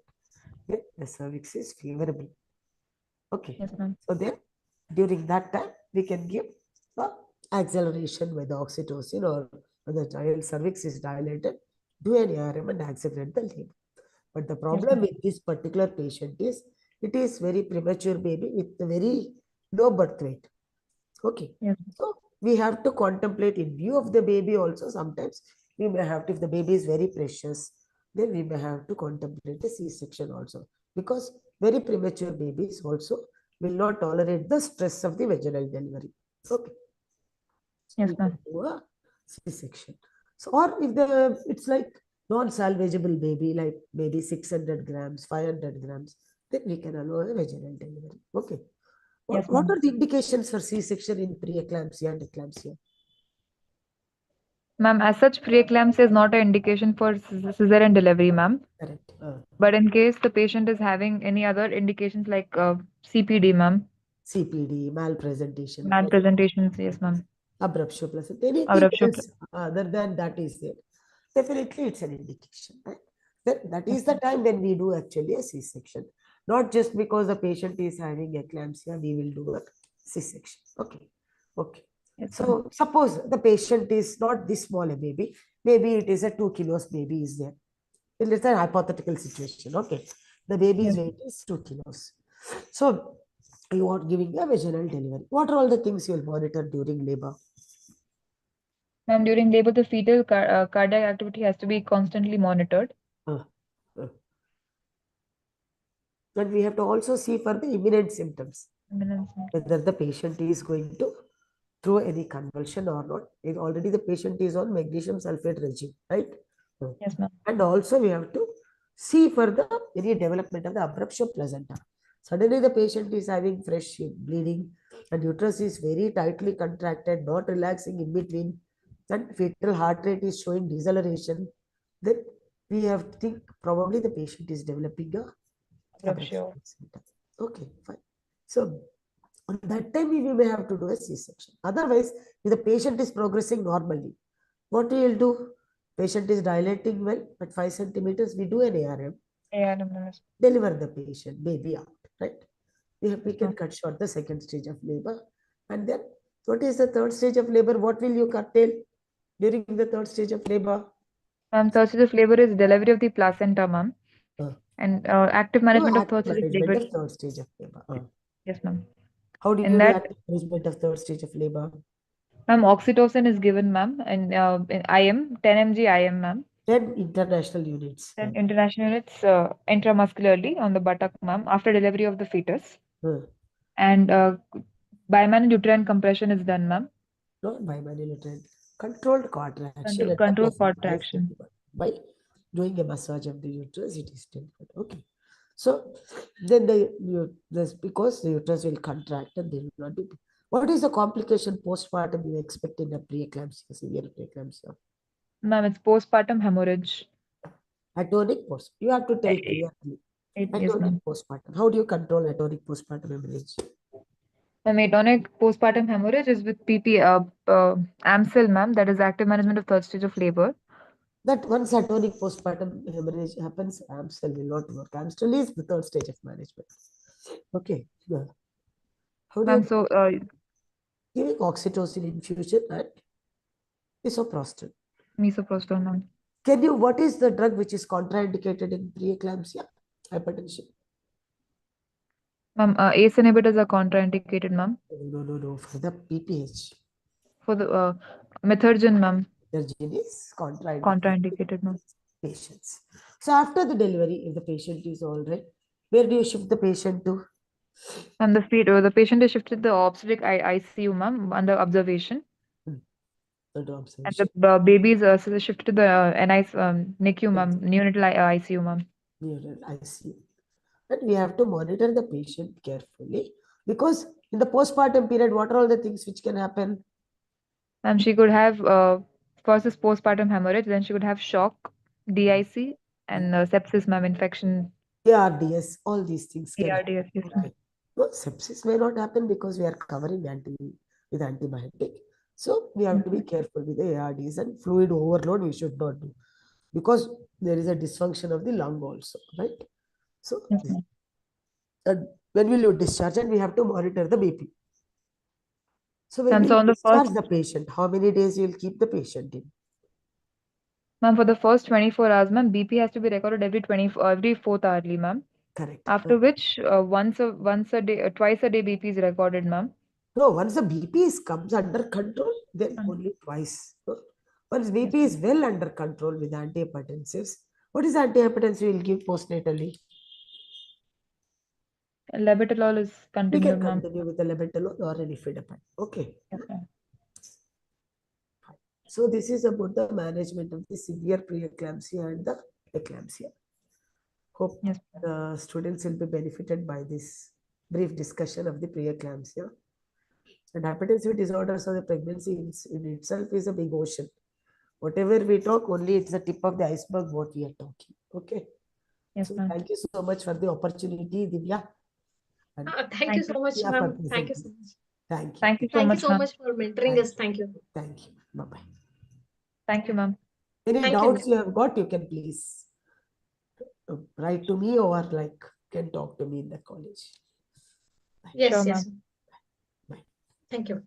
then the cervix is favorable. Okay. Yes, ma'am. So then during that time, we can give the acceleration with the oxytocin, or when the child cervix is dilated, do an ARM and accelerate the labor. But the Yes, problem ma'am. with this particular patient is it is very premature baby with a very low birth weight. Okay. Yes. So we have to contemplate in view of the baby also. Sometimes we may have to, if the baby is very precious, then we may have to contemplate a C-section also, because very premature babies also will not tolerate the stress of the vaginal delivery. Okay. So Yes, we can ma'am. do a C-section. So, or if it's like non-salvageable baby, like maybe 600 grams, 500 grams, then we can allow a vaginal delivery. Okay. Yes, What ma'am. are the indications for C-section in preeclampsia and eclampsia? Ma'am, as such, preeclampsia is not an indication for cesarean delivery, ma'am. Correct. But in case the patient is having any other indications like CPD, ma'am, CPD, malpresentation, malpresentations, yes, ma'am, abruptio placenta, anything abruptio. else other than that is there. Definitely it's an indication, right? That Yes, is the time when we do actually a C-section. Not just because the patient is having eclampsia, we will do a C-section. Okay. Okay. yes, ma'am. So suppose the patient is not this small a baby, maybe it is a 2 kilos baby is there. It's a hypothetical situation. Okay. The baby's Yes. weight is 2 kilos. So you are giving a vaginal delivery. What are all the things you will monitor during labor? Ma'am, during labor, the fetal cardiac activity has to be constantly monitored. Uh, uh. And we have to also see for the imminent symptoms, whether the patient is going to through any convulsion or not. If already the patient is on magnesium sulfate regime, right? Yes, ma'am. And also we have to see for the any development of the abruptio placenta. Suddenly the patient is having fresh bleeding and uterus is very tightly contracted, not relaxing in between, and fetal heart rate is showing deceleration. Then we have to think probably the patient is developing a abruptio Abruptio. placenta. Okay, fine. So on that time, we may have to do a C-section. Otherwise, if the patient is progressing normally, what we will do? Patient is dilating well at 5 centimeters, we do an ARM, Yeah, ma'am. deliver the patient, baby out, right? We Yes, can ma'am. cut short the second stage of labor. And then what is the third stage of labor? What will you curtail during the third stage of labor? Ma'am, third stage of labor is delivery of the placenta, ma'am. And active No, management of active third stage of management labor. of third stage of labor. Yes, ma'am. How do In you do that, active management of third stage of labor? ma'am, oxytocin is given, ma'am, and in IM, 10 mg IM, ma'am. 10 international units. 10 international units intramuscularly on the buttock, ma'am, after delivery of the fetus. And bimanual uterine compression is done, ma'am. Not by manual trend. Controlled contraction at the Control position by contraction. doing a massage of the uterus, it is delivered. Okay. So then this because the uterus will contract and there will not be. What is the complication postpartum you expect in a preeclampsia, severe preeclampsia? Ma'am, it's postpartum hemorrhage. Atonic post. You have to tell Eh, clearly. Yes, Atonic ma'am. postpartum. How do you control atonic postpartum hemorrhage? Atonic postpartum hemorrhage is with AMSIL, ma'am, that is active management of third stage of labor. That once atonic postpartum hemorrhage happens, AMSTEL will not work. AMSTEL is the third stage of management. Okay. Yeah. How do Ma'am, you so giving oxytocin infusion and misoprostol? misoprostol, ma'am. Can you, what is the drug which is contraindicated in preeclampsia? Hypertension. Ma'am, ACE inhibitors are contraindicated, ma'am. No. For the PPH. For the methergin, ma'am, Methergin is contraindicated, ma'am. patients. So after the delivery, if the patient is all right, where do you shift the patient to? And the patient is shifted to the obstetric ICU, ma'am, under observation. Under And observation. the baby is shifted to the NICU, ma'am, neonatal ICU, ma'am. ICU. And we have to monitor the patient carefully because in the postpartum period, what are all the things which can happen? Ma'am, she could have first is postpartum hemorrhage, then she could have shock, DIC, and sepsis, ma'am, infection. ARDS, all these things can happen. ARDS, yes, ma'am. Okay. No, sepsis may not happen because we are covering with antibiotic. So we have to be careful with the ARDs and fluid overload we should not do because there is a dysfunction of the lung also, right? So Yes, ma'am. and when will you discharge and we have to monitor the BP. So when Ma'am, will so you on the discharge first, the patient? How many days you will keep the patient in? ma'am, for the first 24 hours, ma'am, BP has to be recorded every fourth hourly, ma'am. Correct. After which, once a day, twice a day BP is recorded, ma'am. No, once the BP comes under control, then only twice. Once BP is well under control with antihypertensives, what is antihypertensive you will give postnatally? Labetalol is We continued, can ma'am. continue with the labetalol or nifedipine. Okay. Yes, ma'am. So this is about the management of the severe preeclampsia and the eclampsia. Hope Yes, the students will be benefited by this brief discussion of the preeclampsia. And hypertensive disorders of the pregnancy in itself is a big ocean. Whatever we talk, only it's the tip of the iceberg what we are talking. Okay. yes, So ma'am. thank you so much for the opportunity, Divya. And Thank you so much, yeah, ma'am. Thank you so much. Thank you. Thank you so Thank you much, so ma'am. much for mentoring us. Thank you. Thank you. Bye-bye. Thank you, ma'am. Any Thank you, doubts you have got, you can please write to me or can talk to me in the college. Yes, Sure, yes. ma'am. Bye. Thank you.